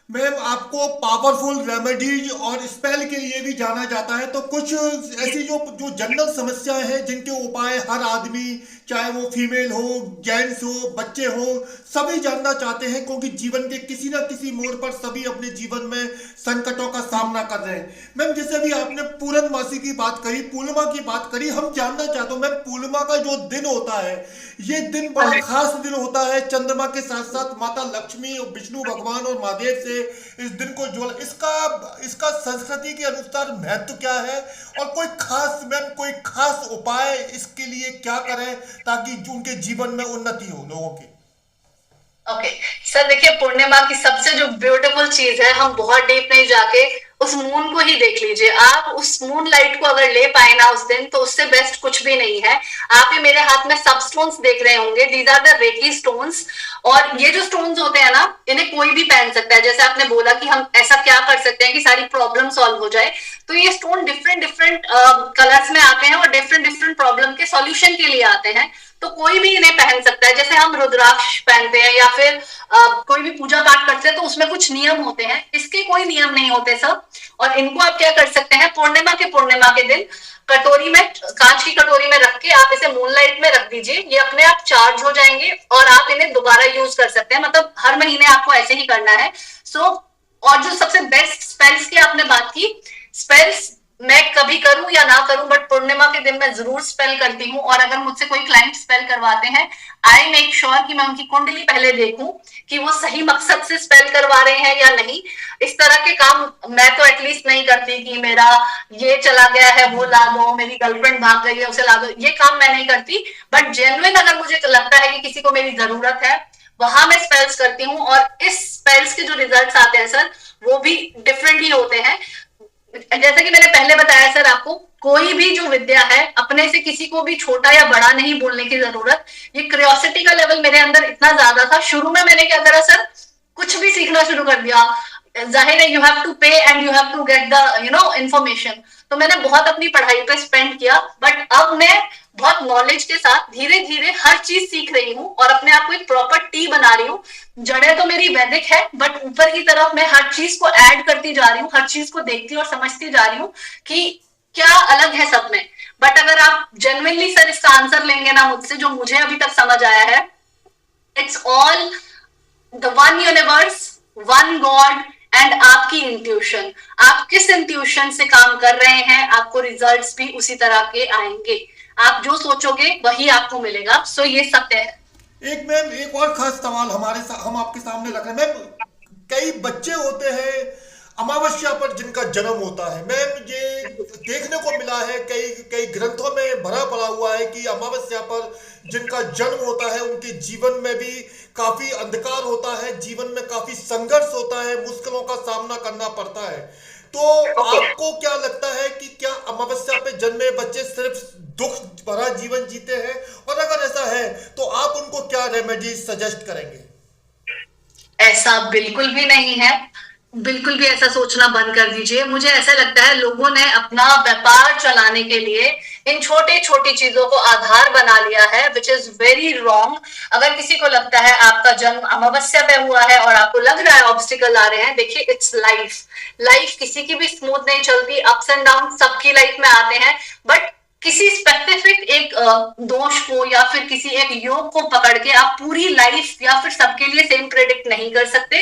S2: मैम, आपको पावरफुल रेमेडीज और स्पेल के लिए भी जाना जाता है, तो कुछ ऐसी जो जो जनरल समस्याएं हैं जिनके उपाय हर आदमी, चाहे वो फीमेल हो, जेंट्स हो, बच्चे हो, सभी जानना चाहते हैं, क्योंकि जीवन के किसी ना किसी मोड़ पर सभी अपने जीवन में संकटों का सामना कर रहे हैं। मैम, जैसे भी आपने पूर्णमासी की बात करी, पूर्णिमा की बात करी, हम जानना चाहते हो मैम, पूर्णिमा का जो दिन होता है, ये दिन बड़ा खास दिन होता है। चंद्रमा के साथ साथ माता लक्ष्मी और विष्णु भगवान और महादेव से इस दिन को जोड़, इसका संस्कृति के अनुसार महत्व क्या है, और कोई खास मैम, कोई खास उपाय इसके लिए क्या करें ताकि उनके जीवन में उन्नति हो लोगों की?
S1: ओके सर, देखिए, पूर्णिमा की सबसे जो ब्यूटीफुल चीज है, हम बहुत डीप नहीं जाके उस मून को ही देख लीजिए आप, उस मून लाइट को अगर ले पाए ना उस दिन, तो उससे बेस्ट कुछ भी नहीं है। आप ये मेरे हाथ में सब स्टोन्स देख रहे होंगे, these are the reiki stones. और ये जो स्टोन्स होते हैं ना, इन्हें कोई भी पहन सकता है। जैसे आपने बोला कि हम ऐसा क्या कर सकते हैं कि सारी प्रॉब्लम सॉल्व हो जाए, तो ये स्टोन डिफरेंट डिफरेंट कलर्स में आते हैं और डिफरेंट डिफरेंट प्रॉब्लम के सॉल्यूशन के लिए आते हैं। तो कोई भी इन्हें पहन सकता है। जैसे हम रुद्राक्ष पहनते हैं या फिर कोई भी पूजा पाठ करते हैं, तो उसमें कुछ नियम होते हैं, इसके कोई नियम नहीं होते सब। और इनको आप क्या कर सकते हैं, पूर्णिमा के दिन कटोरी में, कांच की कटोरी में रख के आप इसे मूनलाइट में रख दीजिए, ये अपने आप चार्ज हो जाएंगे और आप इन्हें दोबारा यूज कर सकते हैं। मतलब हर महीने आपको ऐसे ही करना है। और जो सबसे बेस्ट स्पेल्स की आपने बात की, स्पेल्स मैं कभी करूं या ना करूं, बट पूर्णिमा के दिन मैं जरूर स्पेल करती हूँ। और अगर मुझसे कोई क्लाइंट स्पेल करवाते हैं, आई मेक श्योर कि मैं उनकी कुंडली पहले देखूं कि वो सही मकसद से स्पेल करवा रहे हैं या नहीं। इस तरह के काम मैं तो एटलीस्ट नहीं करती कि मेरा ये चला गया है वो ला दो, मेरी गर्लफ्रेंड भाग गई है उसे ला दो, ये काम मैं नहीं करती। बट जेन्युइन अगर मुझे लगता है कि किसी को मेरी जरूरत है, वहां मैं स्पेल्स करती हूँ। और इस स्पेल्स के जो रिजल्ट्स आते हैं सर, वो भी डिफरेंट ही होते हैं। जैसा कि मैंने पहले बताया सर आपको, कोई भी जो विद्या है, अपने से किसी को भी छोटा या बड़ा नहीं बोलने की जरूरत। ये क्यूरियोसिटी का लेवल मेरे अंदर इतना ज्यादा था, शुरू में मैंने क्या करा सर, कुछ भी सीखना शुरू कर दिया। जाहिर है, you have to pay and you have to get the information. तो मैंने बहुत अपनी पढ़ाई पे स्पेंड किया, बट अब मैं बहुत नॉलेज के साथ धीरे धीरे हर चीज सीख रही हूँ और अपने आप को एक प्रॉपर टी बना रही हूँ। जड़ें तो मेरी वैदिक है, बट ऊपर की तरफ मैं हर चीज को ऐड करती जा रही हूँ, हर चीज को देखती और समझती जा रही हूँ कि क्या अलग है सब में। बट अगर आप जेन्युइनली सर इसका आंसर लेंगे ना मुझसे, जो मुझे अभी तक समझ आया है, it's all the one universe, one God and आपकी इंट्यूशन। आप किस इंट्यूशन से काम कर रहे हैं, आपको रिजल्ट्स भी उसी तरह के आएंगे। आप जो सोचोगे वही आपको मिलेगा। सो ये सत्य है।
S2: एक मैम, एक और खास सवाल हम आपके सामने रख रहे हैं मैम। कई बच्चे होते हैं अमावस्या पर जिनका जन्म होता है मैम, ये देखने को मिला है, कई कई ग्रंथों में भरा पड़ा हुआ है कि अमावस्या पर जिनका जन्म होता है उनके जीवन में भी काफी अंधकार होता है, जीवन में काफी संघर्ष होता है, मुश्किलों का सामना करना पड़ता है। तो आपको क्या लगता है कि क्या अमावस्या पे जन्मे बच्चे सिर्फ दुख भरा जीवन जीते हैं? और अगर ऐसा है तो आप उनको क्या रेमेडी सजेस्ट करेंगे?
S1: ऐसा बिल्कुल भी नहीं है। बिल्कुल भी ऐसा सोचना बंद कर दीजिए। मुझे ऐसा लगता है लोगों ने अपना व्यापार चलाने के लिए इन छोटी छोटी चीजों को आधार बना लिया है, विच इज वेरी रॉन्ग। अगर किसी को लगता है आपका जन्म अमावस्या पे हुआ है और आपको लग रहा है ऑब्स्टिकल आ रहे हैं, देखिए इट्स लाइफ। लाइफ किसी की भी स्मूथ नहीं चलती, अप्स एंड डाउन सबकी लाइफ में आते हैं। बट किसी स्पेसिफिक एक दोष को या फिर किसी एक योग को पकड़ के आप पूरी लाइफ या फिर सबके लिए सेम प्रेडिक्ट नहीं कर सकते।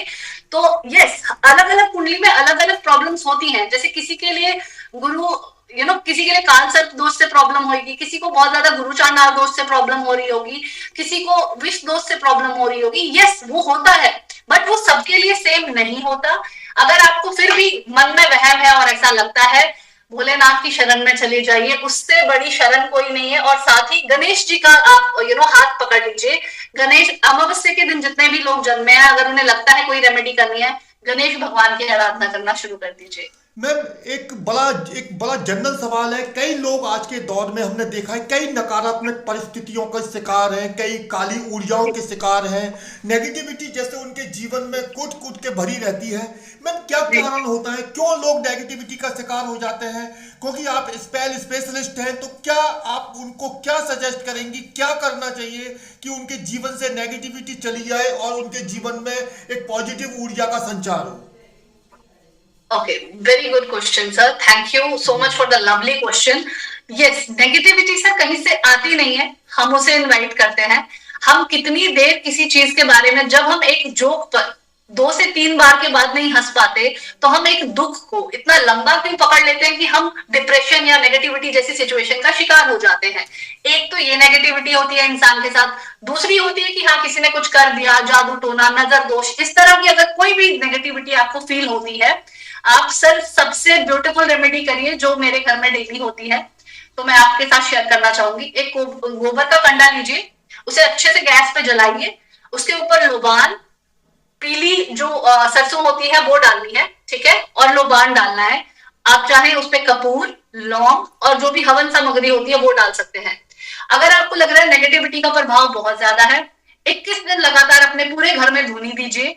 S1: तो यस, अलग अलग कुंडली में अलग अलग प्रॉब्लम्स होती हैं। जैसे किसी के लिए गुरु किसी के लिए काल सर्प दोष से प्रॉब्लम होगी, किसी को बहुत ज्यादा गुरु चांडाल दोष से प्रॉब्लम हो रही होगी, किसी को विष दोष से प्रॉब्लम हो रही होगी। यस, वो होता है, बट वो सबके लिए सेम नहीं होता। अगर आपको फिर भी मन में वहम है और ऐसा लगता है, भोलेनाथ की शरण में चले जाइए, उससे बड़ी शरण कोई नहीं है। और साथ ही गणेश जी का आप हाथ पकड़ लीजिए। गणेश अमावस्या के दिन जितने भी लोग जन्मे हैं, अगर उन्हें लगता है कोई रेमेडी करनी है, गणेश भगवान की आराधना करना शुरू कर दीजिए।
S2: मैम, एक बड़ा जनरल सवाल है। कई लोग आज के दौर में हमने देखा है कई नकारात्मक परिस्थितियों का शिकार हैं, कई काली ऊर्जाओं के शिकार हैं, नेगेटिविटी जैसे उनके जीवन में कूट कूट के भरी रहती है। मैम, क्या कारण होता है, क्यों लोग नेगेटिविटी का शिकार हो जाते हैं? क्योंकि आप स्पेल स्पेशलिस्ट हैं, तो क्या आप उनको क्या सजेस्ट करेंगी, क्या करना चाहिए कि उनके जीवन से नेगेटिविटी चली जाए और उनके जीवन में एक पॉजिटिव ऊर्जा का संचार हो?
S1: Okay, very good question, sir. Thank you so much for the lovely question. Yes, negativity sir कहीं से आती नहीं है, हम उसे इनवाइट करते हैं। हम कितनी देर किसी चीज के बारे में, जब हम एक जोक पर 2 से 3 बार के बाद नहीं हंस पाते, तो हम एक दुख को इतना लंबा क्यों पकड़ लेते हैं कि हम डिप्रेशन या नेगेटिविटी जैसी सिचुएशन का शिकार हो जाते हैं। एक तो ये नेगेटिविटी होती है इंसान के साथ। दूसरी होती है कि हाँ, किसी ने कुछ कर दिया, जादू टोना, नजर दोष, इस तरह की अगर कोई भी नेगेटिविटी आपको फील होती है, आप सर सबसे ब्यूटीफुल रेमेडी करिए जो मेरे घर में डेली होती है, तो मैं आपके साथ शेयर करना चाहूंगी। एक गोबर का कंडा लीजिए, उसे अच्छे से गैस पे जलाइए, उसके ऊपर लोबान, पीली जो सरसों होती है वो डालनी है, ठीक है, और लोबान डालना है। आप चाहे उस पर कपूर, लौंग और जो भी हवन सामग्री होती है वो डाल सकते हैं। अगर आपको लग रहा है नेगेटिविटी का प्रभाव बहुत ज्यादा है, 21 दिन लगातार अपने पूरे घर में धुनी दीजिए।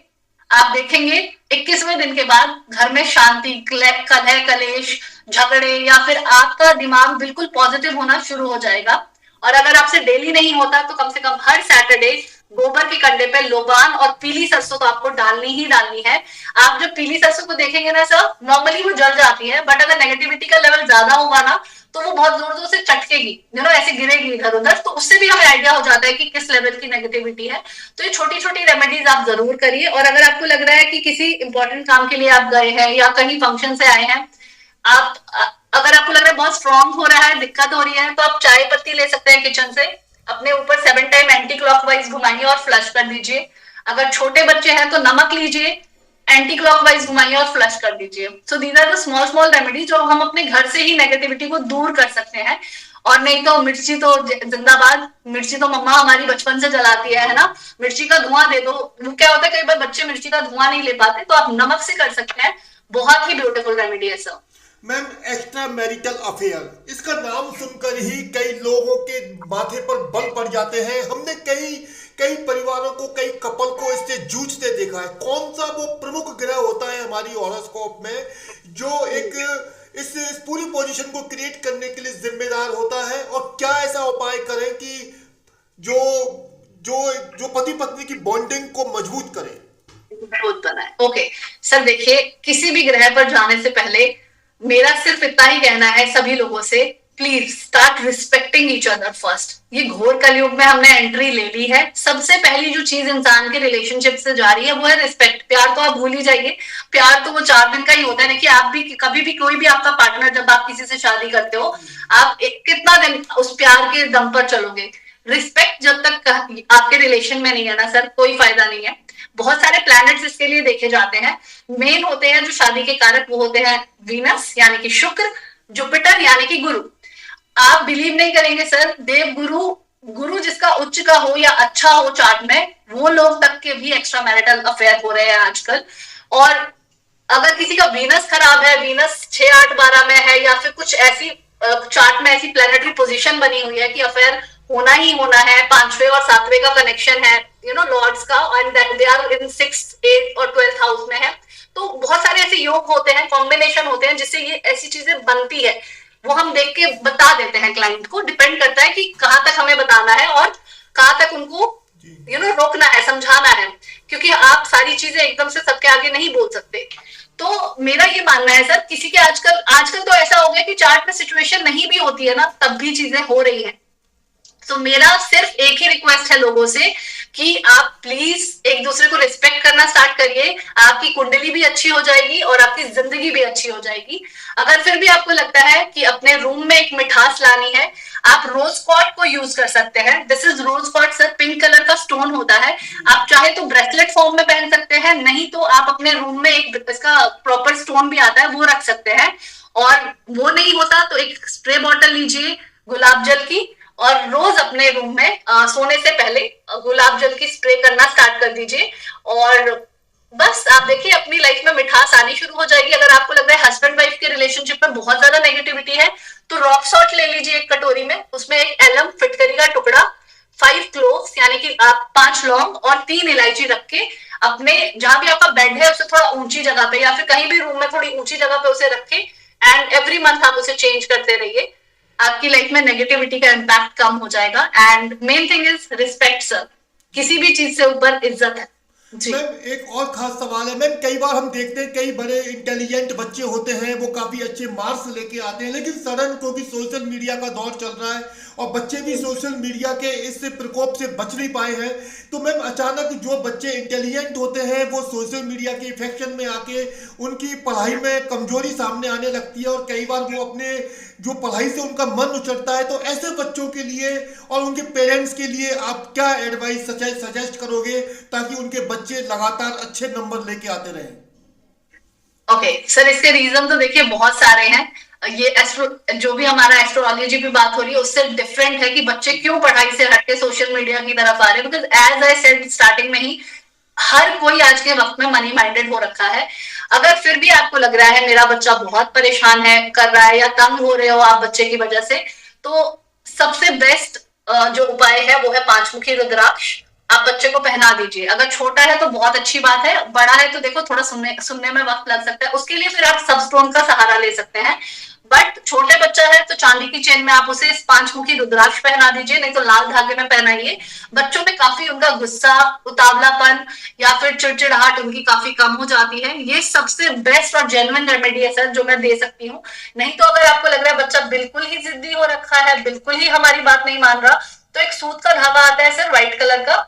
S1: आप देखेंगे 21वें दिन के बाद घर में शांति, कलह कलेश, झगड़े या फिर आपका दिमाग बिल्कुल पॉजिटिव होना शुरू हो जाएगा। और अगर आपसे डेली नहीं होता तो कम से कम हर सैटरडे गोबर के कंडे पे लोबान और पीली सरसों तो आपको डालनी ही डालनी है। आप जब पीली सरसों को देखेंगे ना सर, नॉर्मली वो जल जाती है, बट अगर नेगेटिविटी का लेवल ज्यादा होगा ना तो वो बहुत जोर जोर से चटकेगी, ऐसे गिरेगी इधर उधर, तो उससे भी हमें आइडिया हो जाता है कि किस लेवल की नेगेटिविटी है। तो ये छोटी छोटी रेमेडीज आप जरूर करिए। और अगर आपको लग रहा है कि किसी इंपॉर्टेंट काम के लिए आप गए हैं या कहीं फंक्शन से आए हैं, आप अगर आपको लग रहा है बहुत स्ट्रांग हो रहा है, दिक्कत हो रही है, तो आप चाय पत्ती ले सकते हैं किचन से, अपने ऊपर 7 टाइम एंटी क्लॉकवाइज घुमाइए और फ्लश कर दीजिए। अगर छोटे बच्चे हैं तो नमक लीजिए, एंटी क्लॉकवाइज घुमाइए और फ्लश कर दीजिए। So these are the small small remedies जो हम अपने घर से ही नेगेटिविटी को दूर कर सकते हैं। और नहीं तो मिर्ची तो जिंदाबाद, मिर्ची तो मम्मा हमारी बचपन से जलाती है ना, मिर्ची का धुआं दे दो। वो क्या होता है, कई बार बच्चे मिर्ची का धुआं नहीं ले पाते, तो आप नमक से कर सकते हैं। बहुत ही ब्यूटीफुल रेमेडी है sir.
S2: Ma'am, extra marital affair, इसका नाम सुनकर ही कई लोगों के माथे पर बल पड़ जाते हैं। हमने कई कई परिवारों को, कई कपल को इससे जूझते देखा है। कौन सा वो प्रमुख ग्रह होता है हमारी हॉरोस्कोप में जो एक इस पूरी पोजीशन को क्रिएट करने के लिए जिम्मेदार होता है, और क्या ऐसा उपाय करें कि जो जो जो पति पत्नी की बॉन्डिंग को मजबूत करे?
S1: मजबूत बनाए। ओके सर, देखिए किसी भी ग्रह पर जाने से पहले मेरा सिर्फ इतना ही कहना है सभी लोगों से, please start respecting each other first. ये घोर कलयुग में हमने एंट्री ले ली है, सबसे पहली जो चीज इंसान के रिलेशनशिप से जा रही है वो है रिस्पेक्ट। प्यार तो आप भूल ही जाइए, प्यार तो वो 4 दिन का ही होता है। देखिए आप भी कभी भी, कोई भी आपका पार्टनर, जब आप किसी से शादी करते हो, आप कितना दिन उस प्यार के दम पर चलोगे? रिस्पेक्ट जब तक आपके रिलेशन में नहीं है ना सर, कोई फायदा नहीं है। बहुत सारे प्लैनेट्स इसके लिए देखे जाते हैं। मेन होते हैं जो शादी के कारक, वो होते हैं वीनस यानी कि शुक्र, जुपिटर यानी कि गुरु। आप बिलीव नहीं करेंगे सर, देव गुरु, गुरु जिसका उच्च का हो या अच्छा हो चार्ट में, वो लोग तक के भी एक्स्ट्रा मैरिटल अफेयर हो रहे हैं आजकल। और अगर किसी का वीनस खराब है, वीनस 6, 8, 12 में है, या फिर कुछ ऐसी चार्ट में ऐसी प्लैनेटरी पोजीशन बनी हुई है कि अफेयर होना ही होना है, 5वें और 7वें का कनेक्शन है लॉर्ड्स का, एंड दे आर इन 6, 8 और 12th हाउस में है, तो बहुत सारे ऐसे योग होते हैं, कॉम्बिनेशन होते हैं जिससे ये ऐसी चीजें बनती है। वो हम देख के बता देते हैं क्लाइंट को, डिपेंड करता है कि कहाँ तक हमें बताना है और कहाँ तक उनको रोकना है, समझाना है, क्योंकि आप सारी चीजें एकदम से सबके आगे नहीं बोल सकते। तो मेरा ये मानना है सर, किसी के आजकल आजकल तो ऐसा हो गया कि चार्ट में सिचुएशन नहीं भी होती है ना, तब भी चीजें हो रही है। तो मेरा सिर्फ एक ही रिक्वेस्ट है लोगों से कि आप प्लीज एक दूसरे को रिस्पेक्ट करना स्टार्ट करिए। आपकी कुंडली भी अच्छी हो जाएगी और आपकी जिंदगी भी अच्छी हो जाएगी। अगर फिर भी आपको लगता है कि अपने रूम में एक मिठास लानी है, आप रोज क्वार्ट्ज को यूज कर सकते हैं। This is rose quartz sir, pink colour का स्टोन होता है। आप चाहे तो ब्रेसलेट फॉर्म में पहन सकते हैं, नहीं तो आप अपने रूम में एक इसका प्रॉपर स्टोन भी आता है, वो रख सकते हैं। और वो नहीं होता तो एक स्प्रे बॉटल लीजिए गुलाब जल की, और रोज अपने रूम में सोने से पहले गुलाब जल की स्प्रे करना स्टार्ट कर दीजिए। और बस आप देखिए अपनी लाइफ में मिठास आनी शुरू हो जाएगी। अगर आपको लग रहा है हस्बैंड वाइफ के रिलेशनशिप में बहुत ज्यादा नेगेटिविटी है, तो रॉक सॉल्ट ले लीजिए एक कटोरी में, उसमें एक एलम, फिटकरी का टुकड़ा, 5 क्लोव्स यानी कि आप 5 लौंग और 3 इलायची रख के अपने जहां भी आपका बेड है उससे थोड़ा ऊंची जगह पे, या फिर कहीं भी रूम में थोड़ी ऊंची जगह पे उसे रखे, एंड एवरी मंथ आप उसे चेंज करते रहिए। आपकी लाइफ में नेगेटिविटी का इम्पैक्ट कम हो जाएगा। And main thing is respect sir, किसी भी चीज से ऊपर इज्जत है जी।
S2: मैम, एक और खास सवाल है। मैम, कई बार हम देखते हैं कई बड़े इंटेलिजेंट बच्चे होते हैं, वो काफी अच्छे मार्क्स लेके आते हैं, लेकिन सडन क्योंकि सोशल मीडिया का दौर चल रहा है और बच्चे भी सोशल मीडिया के इस प्रकोप से बच नहीं पाए हैं, तो मैम अचानक जो बच्चे इंटेलिजेंट होते हैं वो सोशल मीडिया के इफेक्शन में आके उनकी पढ़ाई में कमजोरी सामने आने लगती है, और कई बार वो अपने जो पढ़ाई से उनका मन उचटता है। तो ऐसे बच्चों के लिए और उनके पेरेंट्स के लिए आप क्या एडवाइस सजेस्ट करोगे ताकि उनके बच्चे लगातार अच्छे नंबर लेके आते रहें?
S1: ओके सर, इसके रीजन तो देखिए बहुत सारे हैं। ये जो भी हमारा एस्ट्रोलॉजी पे बात हो रही है उससे डिफरेंट है कि बच्चे क्यों पढ़ाई से हटके सोशल मीडिया की तरफ आ रहे हैं। Because as I said starting में ही, हर कोई आज के वक्त में मनी माइंडेड हो रखा है। अगर फिर भी आपको लग रहा है मेरा बच्चा बहुत परेशान है कर रहा है, या तंग हो रहे हो आप बच्चे की वजह से, तो सबसे बेस्ट जो उपाय है वो है पांचमुखी रुद्राक्ष। आप बच्चे को पहना दीजिए। अगर छोटा है तो बहुत अच्छी बात है, बड़ा है तो देखो थोड़ा सुनने सुनने में वक्त लग सकता है, उसके लिए फिर आप सबस्टोन का सहारा ले सकते हैं। बट छोटे बच्चा है तो चांदी की चेन में आप उसे पांचमुखी रुद्राक्ष पहना दीजिए, नहीं तो लाल धागे में पहनाइए। बच्चों में काफी उनका गुस्सा, उतावलापन या फिर चिड़चिड़ाहट उनकी काफी कम हो जाती है। ये सबसे बेस्ट और जेन्युइन रेमेडी है सर जो मैं दे सकती हूँ। नहीं तो अगर आपको लग रहा है बच्चा बिल्कुल ही जिद्दी हो रखा है, बिल्कुल ही हमारी बात नहीं मान रहा, तो एक सूत का धागा आता है सर व्हाइट कलर का।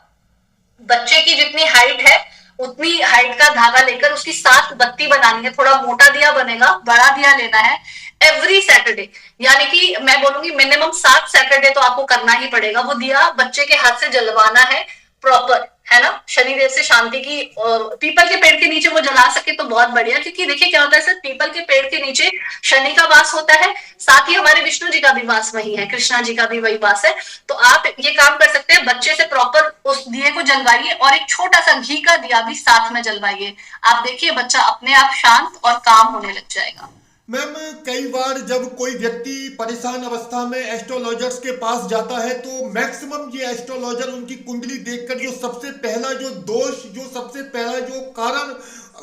S1: बच्चे की जितनी हाइट है उतनी हाइट का धागा लेकर उसकी 7 बत्ती बनानी है। थोड़ा मोटा दिया बनेगा, बड़ा दिया लेना है एवरी सैटरडे। यानी कि मैं बोलूंगी मिनिमम 7 सैटरडे तो आपको करना ही पड़ेगा। वो दिया बच्चे के हाथ से जलवाना है प्रॉपर, है ना, शनिदेव से शांति की। पीपल के पेड़ के नीचे वो जला सके तो बहुत बढ़िया, क्योंकि देखिए क्या होता है सर, पीपल के पेड़ के नीचे शनि का वास होता है, साथ ही हमारे विष्णु जी का भी वास वही है, कृष्णा जी का भी वही वास है। तो आप ये काम कर सकते हैं, बच्चे से प्रॉपर उस दिए को जलवाइए और एक छोटा सा घी का दिया भी साथ में जलवाइए। आप देखिए बच्चा अपने आप शांत और काम होने लग जाएगा।
S2: मैम, कई बार जब कोई व्यक्ति परेशान अवस्था में एस्ट्रोलॉजर्स के पास जाता है तो मैक्सिमम ये एस्ट्रोलॉजर उनकी कुंडली देखकर जो सबसे पहला जो दोष, जो सबसे पहला जो कारण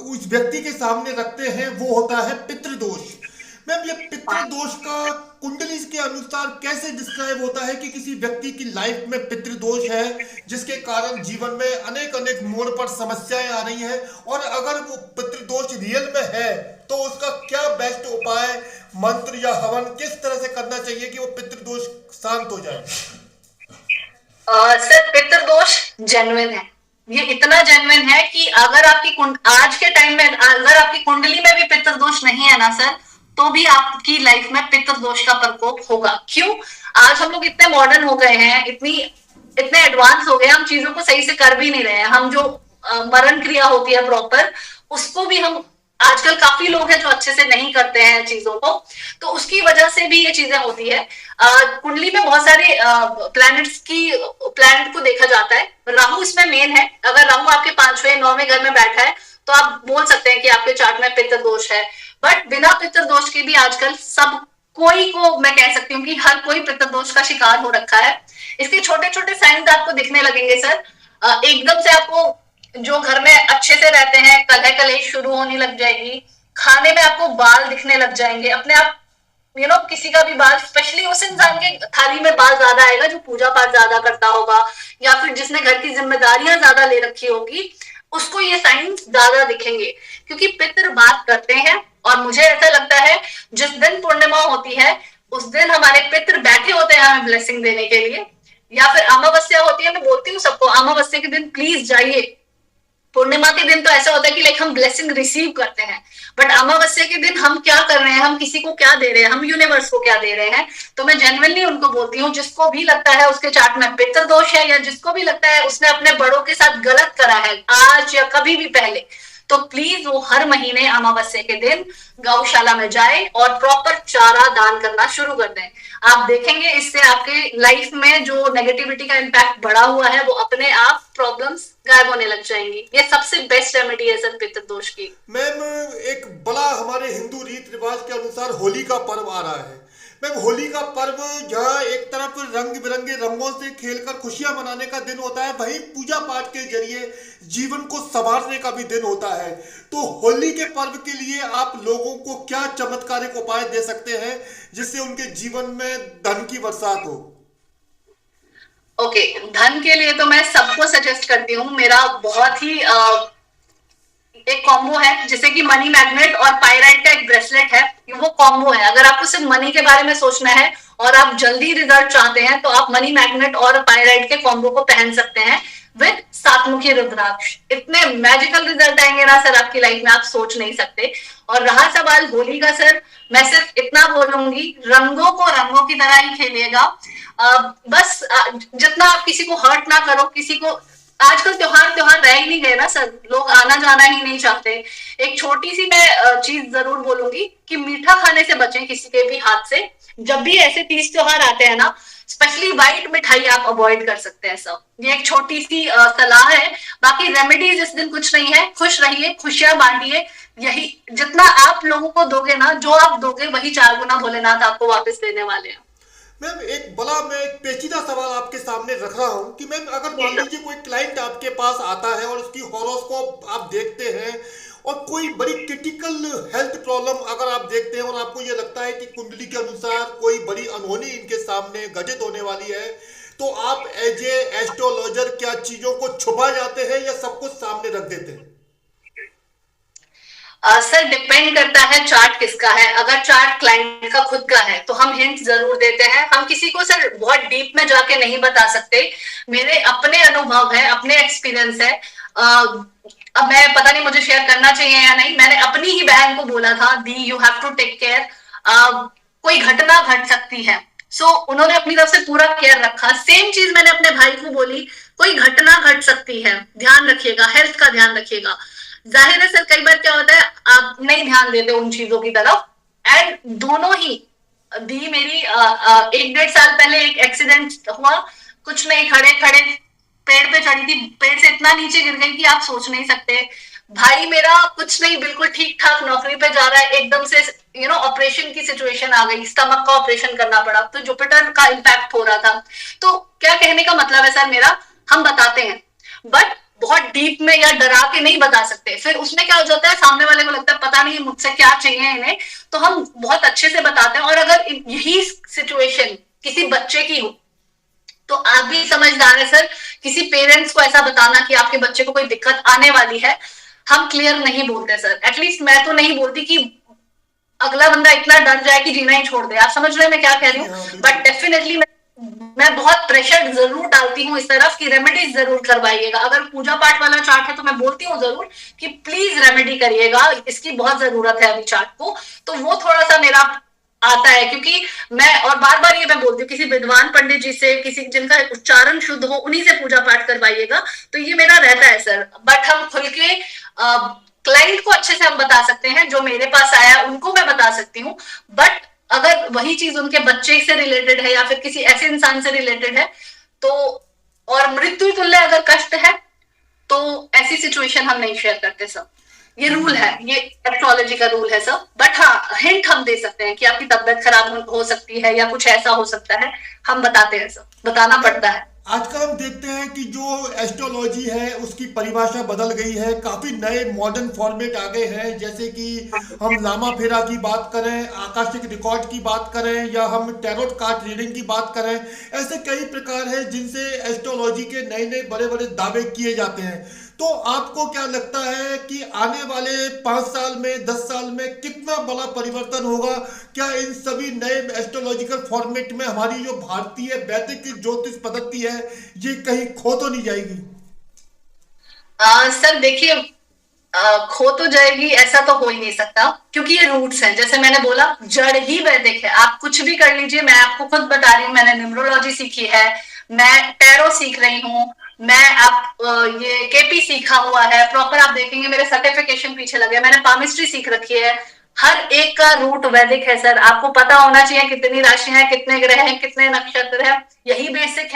S2: उस व्यक्ति के सामने रखते हैं वो होता है पितृदोष। मैम, ये पितृदोष का कुंडली के अनुसार कैसे डिस्क्राइब होता है कि किसी व्यक्ति की लाइफ में पितृदोष है जिसके कारण जीवन में अनेक अनेक मोड़ पर समस्याएं आ रही हैं, और अगर वो पितृदोष रियल में है तो उसका क्या बेस्ट उपाय, मंत्र या हवन किस तरह से करना चाहिए कि वो पितृदोष शांत हो जाए?
S1: सर पितृदोष जेन्युइन है। ये इतना जेन्युइन है कि अगर आपकी आज के टाइम में अगर आपकी कुंडली में भी पितृदोष नहीं है ना सर, तो भी आपकी लाइफ में पितृदोष का प्रकोप होगा। क्यों? आज हम लोग इतने मॉडर्न हो गए हैं, इतने एडवांस हो गए, हम चीजों को सही से कर भी नहीं रहे हैं। हम जो मरण क्रिया होती है प्रॉपर, उसको भी हम आजकल काफी लोग हैं जो अच्छे से नहीं करते हैं चीजों को, तो उसकी वजह से भी ये चीजें होती है। कुंडली में बहुत सारे प्लैनेट को देखा जाता है। राहु इसमें मेन है। अगर राहु आपके 5वें 9वें घर में बैठा है तो आप बोल सकते हैं कि आपके चार्ट में पितृ दोष है। बट बिना पितृ दोष के भी आजकल सब कोई को मैं कह सकती हूँ कि हर कोई पितृ दोष का शिकार हो रखा है। इसके छोटे छोटे साइंस आपको दिखने लगेंगे सर। एकदम से आपको जो घर में अच्छे से रहते हैं कलह कलेश शुरू होने लग जाएगी। खाने में आपको बाल दिखने लग जाएंगे अपने आप। किसी का भी बाल, स्पेशली उस इंसान के थाली में बाल ज्यादा आएगा जो पूजा पाठ ज्यादा करता होगा, या फिर जिसने घर की जिम्मेदारियां ज्यादा ले रखी होगी, उसको ये साइंस ज्यादा दिखेंगे। क्योंकि पितृ बात करते हैं, और मुझे ऐसा लगता है जिस दिन पूर्णिमा होती है उस दिन हमारे पितृ बैठे होते हैं हमें ब्लेसिंग देने के लिए। या फिर अमावस्या होती है, मैं बोलती हूँ सबको अमावस्या के दिन प्लीज जाइए। पूर्णिमा के दिन तो ऐसा होता है कि लाइक हम ब्लेसिंग रिसीव करते हैं, बट अमावस्या के दिन हम क्या कर रहे हैं, हम किसी को क्या दे रहे हैं, हम यूनिवर्स को क्या दे रहे हैं। तो मैं जेन्युइनली उनको बोलती हूँ, जिसको भी लगता है उसके चार्ट में पितृ दोष है, या जिसको भी लगता है उसने अपने बड़ों के साथ गलत करा है आज या कभी भी पहले, तो प्लीज वो हर महीने अमावस्या के दिन गौशाला में जाए और प्रॉपर चारा दान करना शुरू कर दें। आप देखेंगे इससे आपके लाइफ में जो नेगेटिविटी का इम्पैक्ट बढ़ा हुआ है वो अपने आप प्रॉब्लम्स गायब होने लग जाएंगी। ये सबसे बेस्ट रेमेडी है सर पितृ दोष की।
S2: मैम, एक बड़ा हमारे हिंदू रीत रिवाज के अनुसार होली का पर्व आ रहा है। मैम, होली का पर्व जहाँ एक तरफ रंग बिरंगे रंगों से खेलकर खुशियां मनाने का दिन होता है, वहीं पूजा पाठ के जरिए जीवन को संवारने का भी दिन होता है। तो होली के पर्व के लिए आप लोगों को क्या चमत्कारिक उपाय दे सकते हैं जिससे उनके जीवन में धन की बरसात हो?
S1: ओके, धन के लिए तो मैं सबको सजेस्ट करती हूँ। मेरा बहुत ही एक कॉम्बो है, जैसे कि मनी मैग्नेट और पायराइट का एक ब्रेसलेट है। वो कॉम्बो है। अगर आपको सिर्फ मनी के बारे में सोचना है और आप जल्दी रिजल्ट चाहते हैं तो आप मनी मैग्नेट और पायराइट के कॉम्बो को पहन सकते हैं विद सातमुखी रुद्राक्ष। इतने मैजिकल रिजल्ट आएंगे ना सर आपकी लाइफ में, आप सोच नहीं सकते। और रहा सवाल होली का सर, मैं सिर्फ इतना बोलूंगी, रंगों को रंगों की तरह ही खेलिएगा। बस जितना आप किसी को हर्ट ना करो, किसी को। आजकल त्योहार त्योहार रह ही नहीं गए ना सर, लोग आना जाना ही नहीं चाहते। एक छोटी सी मैं चीज जरूर बोलूंगी कि मीठा खाने से बचें किसी के भी हाथ से। जब भी ऐसे तीज त्योहार आते हैं ना, स्पेशली व्हाइट मिठाई आप अवॉइड कर सकते हैं सब। ये एक छोटी सी सलाह है। बाकी रेमेडीज इस दिन कुछ नहीं है। खुश रहिए, खुशियां बांटिए। यही जितना आप लोगों को दोगे ना, जो आप दोगे वही 4 गुना भोलेनाथ आपको वापस देने वाले हैं।
S2: मैम मैं एक पेचीदा सवाल आपके सामने रख रहा हूँ कि मैम अगर
S1: जी
S2: मान
S1: सर।
S2: लीजिए कोई क्लाइंट आपके पास आता है और उसकी हॉरोस्कोप आप देखते हैं और कोई बड़ी क्रिटिकल हेल्थ प्रॉब्लम अगर आप देखते हैं और आपको ये लगता है कि कुंडली के अनुसार कोई बड़ी अनहोनी इनके सामने घटित होने वाली है, तो आप एज ए एस्ट्रोलॉजर क्या चीजों को छुपा जाते हैं या सब कुछ सामने रख देते हैं?
S1: सर डिपेंड करता है चार्ट किसका है। अगर चार्ट क्लाइंट का खुद का है तो हम हिंट जरूर देते हैं। हम किसी को सर बहुत डीप में जाके नहीं बता सकते। मेरे अपने अनुभव है, अपने एक्सपीरियंस है। अब मैं पता नहीं मुझे शेयर करना चाहिए या नहीं। मैंने अपनी ही बहन को बोला था, दी you have to take care, कोई घटना घट सकती है। उन्होंने अपनी तरफ से पूरा केयर रखा। सेम चीज मैंने अपने भाई को बोली, कोई घटना घट सकती है, ध्यान रखिएगा, हेल्थ का ध्यान रखिएगा। जाहिर है सर, कई बार क्या होता है आप नहीं ध्यान देते उन चीजों की तरफ। एंड दोनों ही दी मेरी 1 डेढ़ साल पहले एक एक्सीडेंट हुआ। कुछ नहीं, खड़े खड़े पेड़ पे चढ़ी थी, पेड़ से इतना नीचे गिर गई कि आप सोच नहीं सकते। भाई मेरा कुछ नहीं, बिल्कुल ठीक ठाक नौकरी पे जा रहा है, एकदम से ऑपरेशन की सिचुएशन आ गई, स्टमक का ऑपरेशन करना पड़ा, तो जुपिटर का इम्पैक्ट हो रहा था। तो क्या कहने का मतलब है सर मेरा, हम बताते हैं बट बहुत डीप में या डरा के नहीं बता सकते। फिर उसमें क्या हो जाता है, सामने वाले को लगता है पता नहीं मुझसे क्या चाहिए इन्हें। तो हम बहुत अच्छे से बताते हैं। और अगर यही सिचुएशन किसी बच्चे की हो तो आप भी समझदार है सर, किसी पेरेंट्स को ऐसा बताना कि आपके बच्चे को कोई दिक्कत आने वाली है, हम क्लियर नहीं बोलते सर। एटलीस्ट मैं तो नहीं बोलती कि अगला बंदा इतना डर जाए कि जीना ही छोड़ दे। आप समझ रहे हैं मैं क्या कह रही
S2: जी
S1: हूँ।
S2: हाँ,
S1: बट
S2: बिल्कुल।
S1: डेफिनेटली मैं बहुत प्रेशर जरूर डालती हूँ इस तरफ कि रेमेडीज जरूर करवाइएगा। अगर पूजा पाठ वाला चार्ट है तो मैं बोलती हूँ जरूर कि प्लीज रेमेडी करिएगा, इसकी बहुत जरूरत है अभी चार्ट को। तो वो थोड़ा सा मेरा आता है, क्योंकि मैं और बार बार ये मैं बोलती हूँ किसी विद्वान पंडित जी से, किसी जिनका उच्चारण शुद्ध हो, उन्हीं से पूजा पाठ करवाइएगा। तो ये मेरा रहता है सर। बट हम खुल के क्लाइंट को अच्छे से हम बता सकते हैं, जो मेरे पास आया उनको मैं बता सकती हूँ। बट अगर वही चीज उनके बच्चे से रिलेटेड है या फिर किसी ऐसे इंसान से रिलेटेड है तो, और मृत्यु तुल्य अगर कष्ट है, तो ऐसी सिचुएशन हम नहीं शेयर करते सब। ये
S2: जी
S1: रूल है, ये एस्ट्रोलॉजी का रूल है सब। बट हाँ, हिंट हम दे सकते हैं कि आपकी तबियत खराब हो सकती है या कुछ ऐसा हो सकता है, हम बताते हैं सब, बताना
S2: मैम,
S1: पड़ता है।
S2: आजकल हम देखते हैं कि जो एस्ट्रोलॉजी है उसकी परिभाषा बदल गई है, काफी नए मॉडर्न फॉर्मेट आ गए हैं, जैसे कि हम लामा फेरा की बात करें, आकाशिक रिकॉर्ड की बात करें, या हम टैरोट कार्ड रीडिंग की बात करें। ऐसे कई प्रकार हैं जिनसे एस्ट्रोलॉजी के नए नए बड़े बड़े दावे किए जाते हैं। तो आपको क्या लगता है कि आने वाले 5 साल में, 10 साल में कितना बड़ा परिवर्तन होगा? क्या इन सभी नए एस्ट्रोलॉजिकल फॉर्मेट में हमारी जो भारतीय वैदिक ज्योतिष पद्धति है ये कहीं खो तो नहीं जाएगी?
S1: सर देखिए, खो तो जाएगी ऐसा तो हो ही नहीं सकता, क्योंकि ये रूट्स हैं। जैसे मैंने बोला, जड़ ही वैदिक है। आप कुछ भी कर लीजिए, मैं आपको खुद बता रही हूँ, मैंने न्यूमरोलॉजी सीखी है, मैं टैरो सीख रही हूँ, मैं आप ये केपी सीखा हुआ है प्रॉपर। आप देखेंगे मेरे सर्टिफिकेशन पीछे लगे, मैंने पामिस्ट्री सीख रखी है। हर एक का रूट वैदिक है सर। आपको पता होना चाहिए कितनी राशि है, कितने ग्रह हैं, कितने नक्षत्र है, यही बेसिक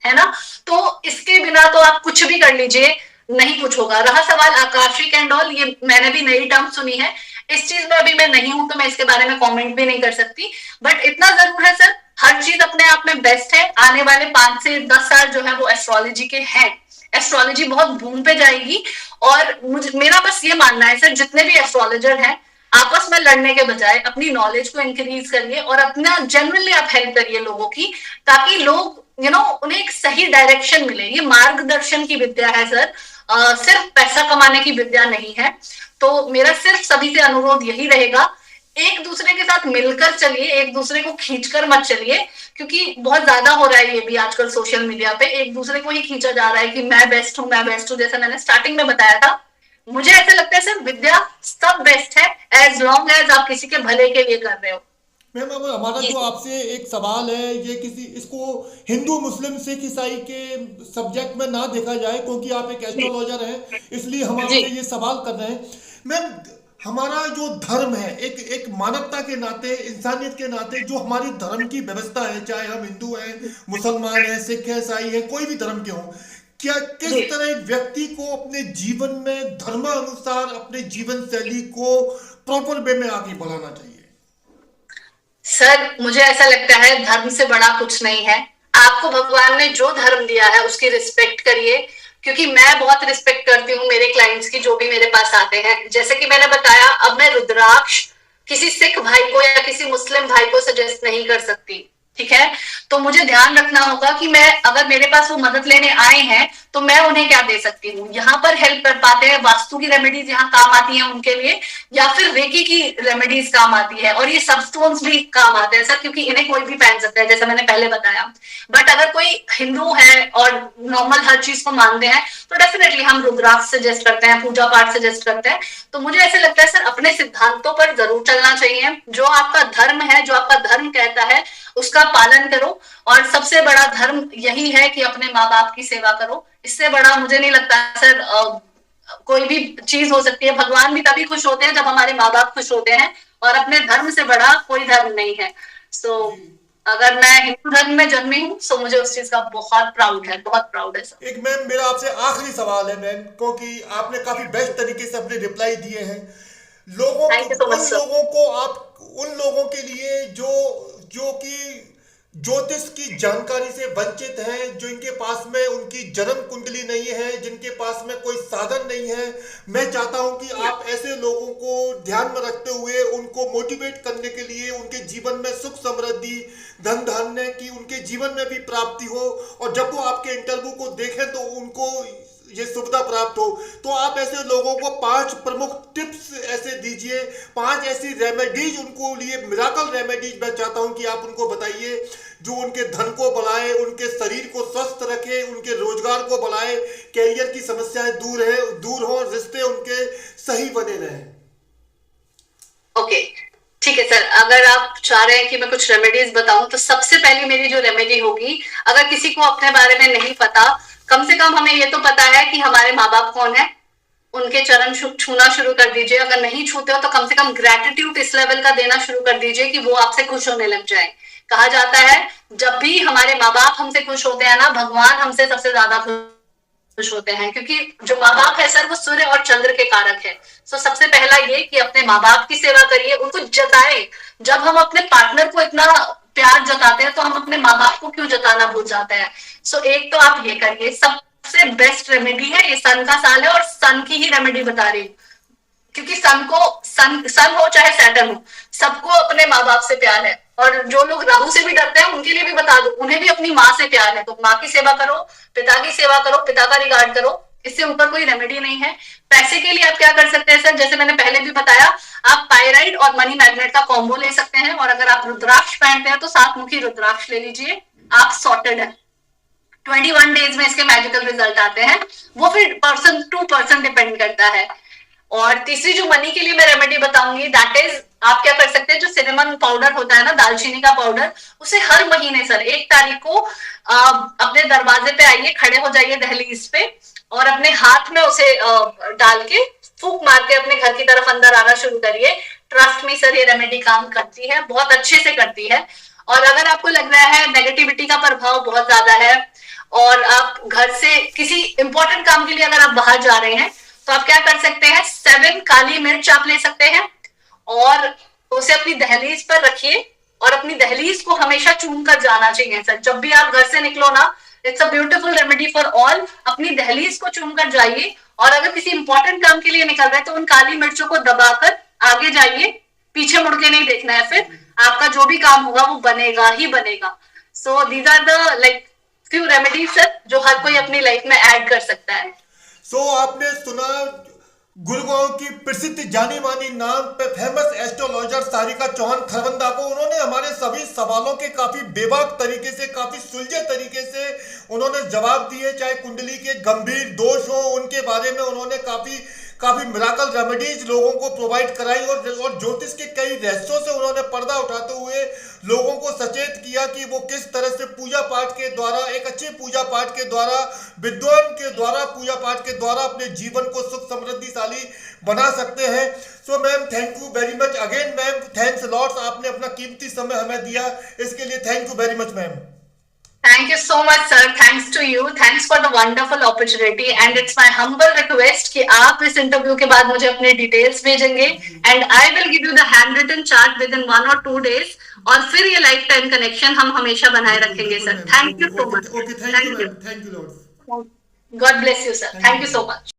S1: है ना। तो इसके बिना तो आप कुछ भी कर लीजिए, नहीं कुछ होगा। रहा सवाल आकाशिक एंड ऑल, ये मैंने भी नई टर्म सुनी है। इस चीज में अभी मैं नहीं हूं तो मैं इसके बारे में कमेंट भी नहीं कर सकती। बट इतना जरूर है सर, हर चीज अपने आप में बेस्ट है। आने वाले 5 से 10 साल जो है वो एस्ट्रोलॉजी के हैं। एस्ट्रोलॉजी बहुत बूम पे जाएगी। और मेरा बस ये मानना है सर, जितने भी एस्ट्रोलॉजर हैं, आपस में लड़ने के बजाय अपनी नॉलेज को इंक्रीज करिए और अपना जनरली आप हेल्प करिए लोगों की, ताकि लोग उन्हें एक सही डायरेक्शन मिले। ये मार्गदर्शन की विद्या है सर, सिर्फ पैसा कमाने की विद्या नहीं है। तो मेरा सिर्फ सभी से अनुरोध यही रहेगा, एक दूसरे के साथ मिलकर चलिए, एक दूसरे को खींचकर मत चलिए। क्योंकि बहुत ज्यादा हो रहा है ये भी आजकल सोशल मीडिया पे, एक दूसरे को ही खींचा जा रहा है कि मैं बेस्ट हूँ, मैं बेस्ट हूँ। जैसा मैंने स्टार्टिंग में बताया था, मुझे ऐसा लगता है सर, विद्या सब बेस्ट है एज लॉन्ग एज आप किसी के भले के लिए कर रहे हो।
S2: मैम, अब हमारा
S1: जी
S2: जो आपसे एक सवाल है, ये किसी इसको हिंदू मुस्लिम सिख ईसाई के सब्जेक्ट में ना देखा जाए, क्योंकि आप एक
S1: जी
S2: एस्ट्रोलॉजर हैं, इसलिए हम
S1: जी
S2: आपसे ये सवाल कर रहे हैं। मैम, हमारा जो धर्म है, एक एक मानवता के नाते, इंसानियत के नाते, जो हमारी धर्म की व्यवस्था है, चाहे हम हिंदू हैं, मुसलमान हैं, सिख हैं, ईसाई हैं, कोई भी धर्म के हों, क्या किस
S1: जी
S2: तरह एक व्यक्ति को अपने जीवन में धर्मानुसार अपने जीवन शैली को प्रॉपर वे में आगे बढ़ाना चाहिए?
S1: सर, मुझे ऐसा लगता है धर्म से बड़ा कुछ नहीं है। आपको भगवान ने जो धर्म दिया है उसकी रिस्पेक्ट करिए, क्योंकि मैं बहुत रिस्पेक्ट करती हूँ मेरे क्लाइंट्स की, जो भी मेरे पास आते हैं। जैसे कि मैंने बताया, अब मैं रुद्राक्ष किसी सिख भाई को या किसी मुस्लिम भाई को सजेस्ट नहीं कर सकती, ठीक है। तो मुझे ध्यान रखना होगा कि मैं, अगर मेरे पास वो मदद लेने आए हैं तो मैं उन्हें क्या दे सकती हूँ। यहाँ पर हेल्प कर पाते हैं, वास्तु की रेमेडीज यहाँ काम आती है उनके लिए, या फिर रेकी की रेमेडीज काम आती है, और ये सब स्टोन्स भी काम आते हैं सर, क्योंकि इन्हें कोई भी पहन सकता है, जैसे मैंने पहले बताया। बट अगर कोई हिंदू है और नॉर्मल हर चीज को मानते हैं, तो डेफिनेटली हम रुद्राक्ष सजेस्ट करते हैं, पूजा पाठ सजेस्ट करते हैं। तो मुझे ऐसे लगता है सर, अपने सिद्धांतों पर जरूर चलना चाहिए। जो आपका धर्म है, जो आपका धर्म कहता है, उसका पालन करो। और सबसे बड़ा धर्म यही है कि अपने माँ बाप की सेवा करो। इससे बड़ा मुझे नहीं लगता सर कोई भी चीज हो सकती है। भगवान भी तभी खुश होते हैं जब हमारे माँ बाप खुश होते हैं, और अपने धर्म से बड़ा कोई धर्म नहीं है। सो अगर मैं हिंदू धर्म में जन्मी हूँ, तो मुझे उस चीज का बहुत प्राउड है, बहुत प्राउड है सर।
S2: एक मैम, मेरा आपसे आखिरी सवाल है मैम, क्योंकि आपने काफी बेस्ट तरीके से अपने रिप्लाई दिए हैं। लोगों
S1: थैंक यू सो मच
S2: उन
S1: सर।
S2: लोगों को आप, उन लोगों के लिए जो जो कि ज्योतिष की जानकारी से वंचित हैं, जो इनके पास में उनकी जन्म कुंडली नहीं है, जिनके पास में कोई साधन नहीं है, मैं चाहता हूं कि आप ऐसे लोगों को ध्यान में रखते हुए उनको मोटिवेट करने के लिए, उनके जीवन में सुख समृद्धि, धन धान्य की उनके जीवन में भी प्राप्ति हो, और जब वो आपके इंटरव्यू को देखें तो उनको ये सुविधा प्राप्त हो। तो आप ऐसे लोगों को 5 प्रमुख टिप्स ऐसे दीजिए, 5 ऐसी रेमेडीज उनको लिए, मिराकल रेमेडीज मैं चाहता हूं कि आप उनको बताइए, जो उनके धन को बढ़ाए, उनके शरीर को स्वस्थ रखे, उनके रोजगार को बढ़ाए, कैरियर की समस्याएं दूर हो, रिश्ते उनके सही बने रहें।
S1: ओके, ठीक है सर। अगर आप चाह रहे हैं कि मैं कुछ रेमेडीज बताऊं, तो सबसे पहली मेरी जो रेमेडी होगी, अगर किसी को अपने बारे में नहीं पता, कम से कम हमें ये तो पता है कि हमारे माँ बाप कौन है, उनके चरण छूना शुरू कर दीजिए। अगर नहीं छूते हो तो कम से कम ग्रेटिट्यूड इस लेवल का देना शुरू कर दीजिए कि वो आपसे खुश होने लग जाए। कहा जाता है, जब भी हमारे माँ बाप हमसे खुश होते हैं ना, भगवान हमसे सबसे ज्यादा खुश होते हैं, क्योंकि जो माँ बाप है सर, वो सूर्य और चंद्र के कारक है। सो सबसे पहला ये कि अपने माँ बाप की सेवा करिए, उनको जताए। जब हम अपने पार्टनर को इतना प्यार जताते हैं, तो हम अपने माँ बाप को क्यों जताना भूल जाते हैं। सो एक तो आप ये करिए। सबसे बेस्ट रेमेडी है, ये सन का साल है और सन की ही रेमेडी बता रही हूँ, क्योंकि सन हो चाहे सैटर्न हो, सबको अपने माँ बाप से प्यार है। और जो लोग राहु से भी डरते हैं, उनके लिए भी बता दो, उन्हें भी अपनी माँ से प्यार है। तो माँ की सेवा करो, पिता की सेवा करो, पिता का रिगार्ड करो। इससे ऊपर कोई रेमेडी नहीं है। पैसे के लिए आप क्या कर सकते हैं सर, जैसे मैंने पहले भी बताया, आप पायराइड और मनी मैग्नेट का कॉम्बो ले सकते हैं। और अगर आप रुद्राक्ष पहनते हैं तो 7 मुखी रुद्राक्ष ले लीजिए, आप सॉर्टेड है। 21 डेज में इसके मैजिकल रिजल्ट आते हैं। वो फिर पर्सन टू पर्सन डिपेंड करता है। और तीसरी जो मनी के लिए मैं रेमेडी बताऊंगी, दैट इज, आप क्या कर सकते हैं, जो सिनेमन पाउडर होता है ना, दालचीनी का पाउडर, उसे हर महीने सर 1 तारीख को अपने दरवाजे पे आइए, खड़े हो जाइए दहलीज पे, और अपने हाथ में उसे डाल के फूंक मार के अपने घर की तरफ अंदर आना शुरू करिए। ट्रस्ट मी सर, ये रेमेडी काम करती है, बहुत अच्छे से करती है। और अगर आपको लग रहा है नेगेटिविटी का प्रभाव बहुत ज्यादा है, और आप घर से किसी इंपॉर्टेंट काम के लिए अगर आप बाहर जा रहे हैं, तो आप क्या कर सकते हैं, 7 काली मिर्च आप ले सकते हैं, और उसे अपनी दहलीज पर रखिए, और अपनी दहलीज को हमेशा चूम कर जाना चाहिए सर। जब भी आप घर से निकलो ना, it's a beautiful remedy for all. अपनी दहलीज को चूम कर जाइए, और अगर किसी इंपॉर्टेंट काम के लिए निकल रहे हैं, तो उन काली मिर्चों को दबाकर आगे जाइए, पीछे मुड़ के नहीं देखना है। फिर आपका जो भी काम होगा वो बनेगा ही बनेगा। So these are the like few remedies sir, जो हर कोई अपनी लाइफ में ऐड कर सकता है।
S2: आपने सुना गुड़गांव की प्रसिद्ध जानी मानी नाम पे फेमस एस्ट्रोलॉजर सारिका चौहान खरबंदा को। उन्होंने हमारे सभी सवालों के काफी बेबाक तरीके से, काफी सुलझे तरीके से उन्होंने जवाब दिए। चाहे कुंडली के गंभीर दोष हो, उनके बारे में उन्होंने काफी काफी मिराकल रेमेडीज लोगों को प्रोवाइड कराई और ज्योतिष के कई रहस्यों से उन्होंने पर्दा उठाते हुए लोगों को सचेत किया कि वो किस तरह से पूजा पाठ के द्वारा, एक अच्छे पूजा पाठ के द्वारा, विद्वान के द्वारा, पूजा पाठ के द्वारा अपने जीवन को सुख समृद्धिशाली बना सकते हैं। So ma'am, thank you very much again ma'am, thanks lots, आपने अपना कीमती समय हमें दिया, इसके लिए thank you very much ma'am.
S1: Thank you so much, sir. Thanks to you. Thanks for the wonderful opportunity. And it's my humble request कि आप इस इंटरव्यू के बाद मुझे अपने डिटेल्स भेजेंगे and I will give you the handwritten chart within 1 or 2 days. और फिर ये लाइफ टाइम कनेक्शन हम हमेशा बनाए रखेंगे sir. Thank you so much.
S2: Okay, thank you ma'am, thank you lots.
S1: God bless you, sir. Thank you so much.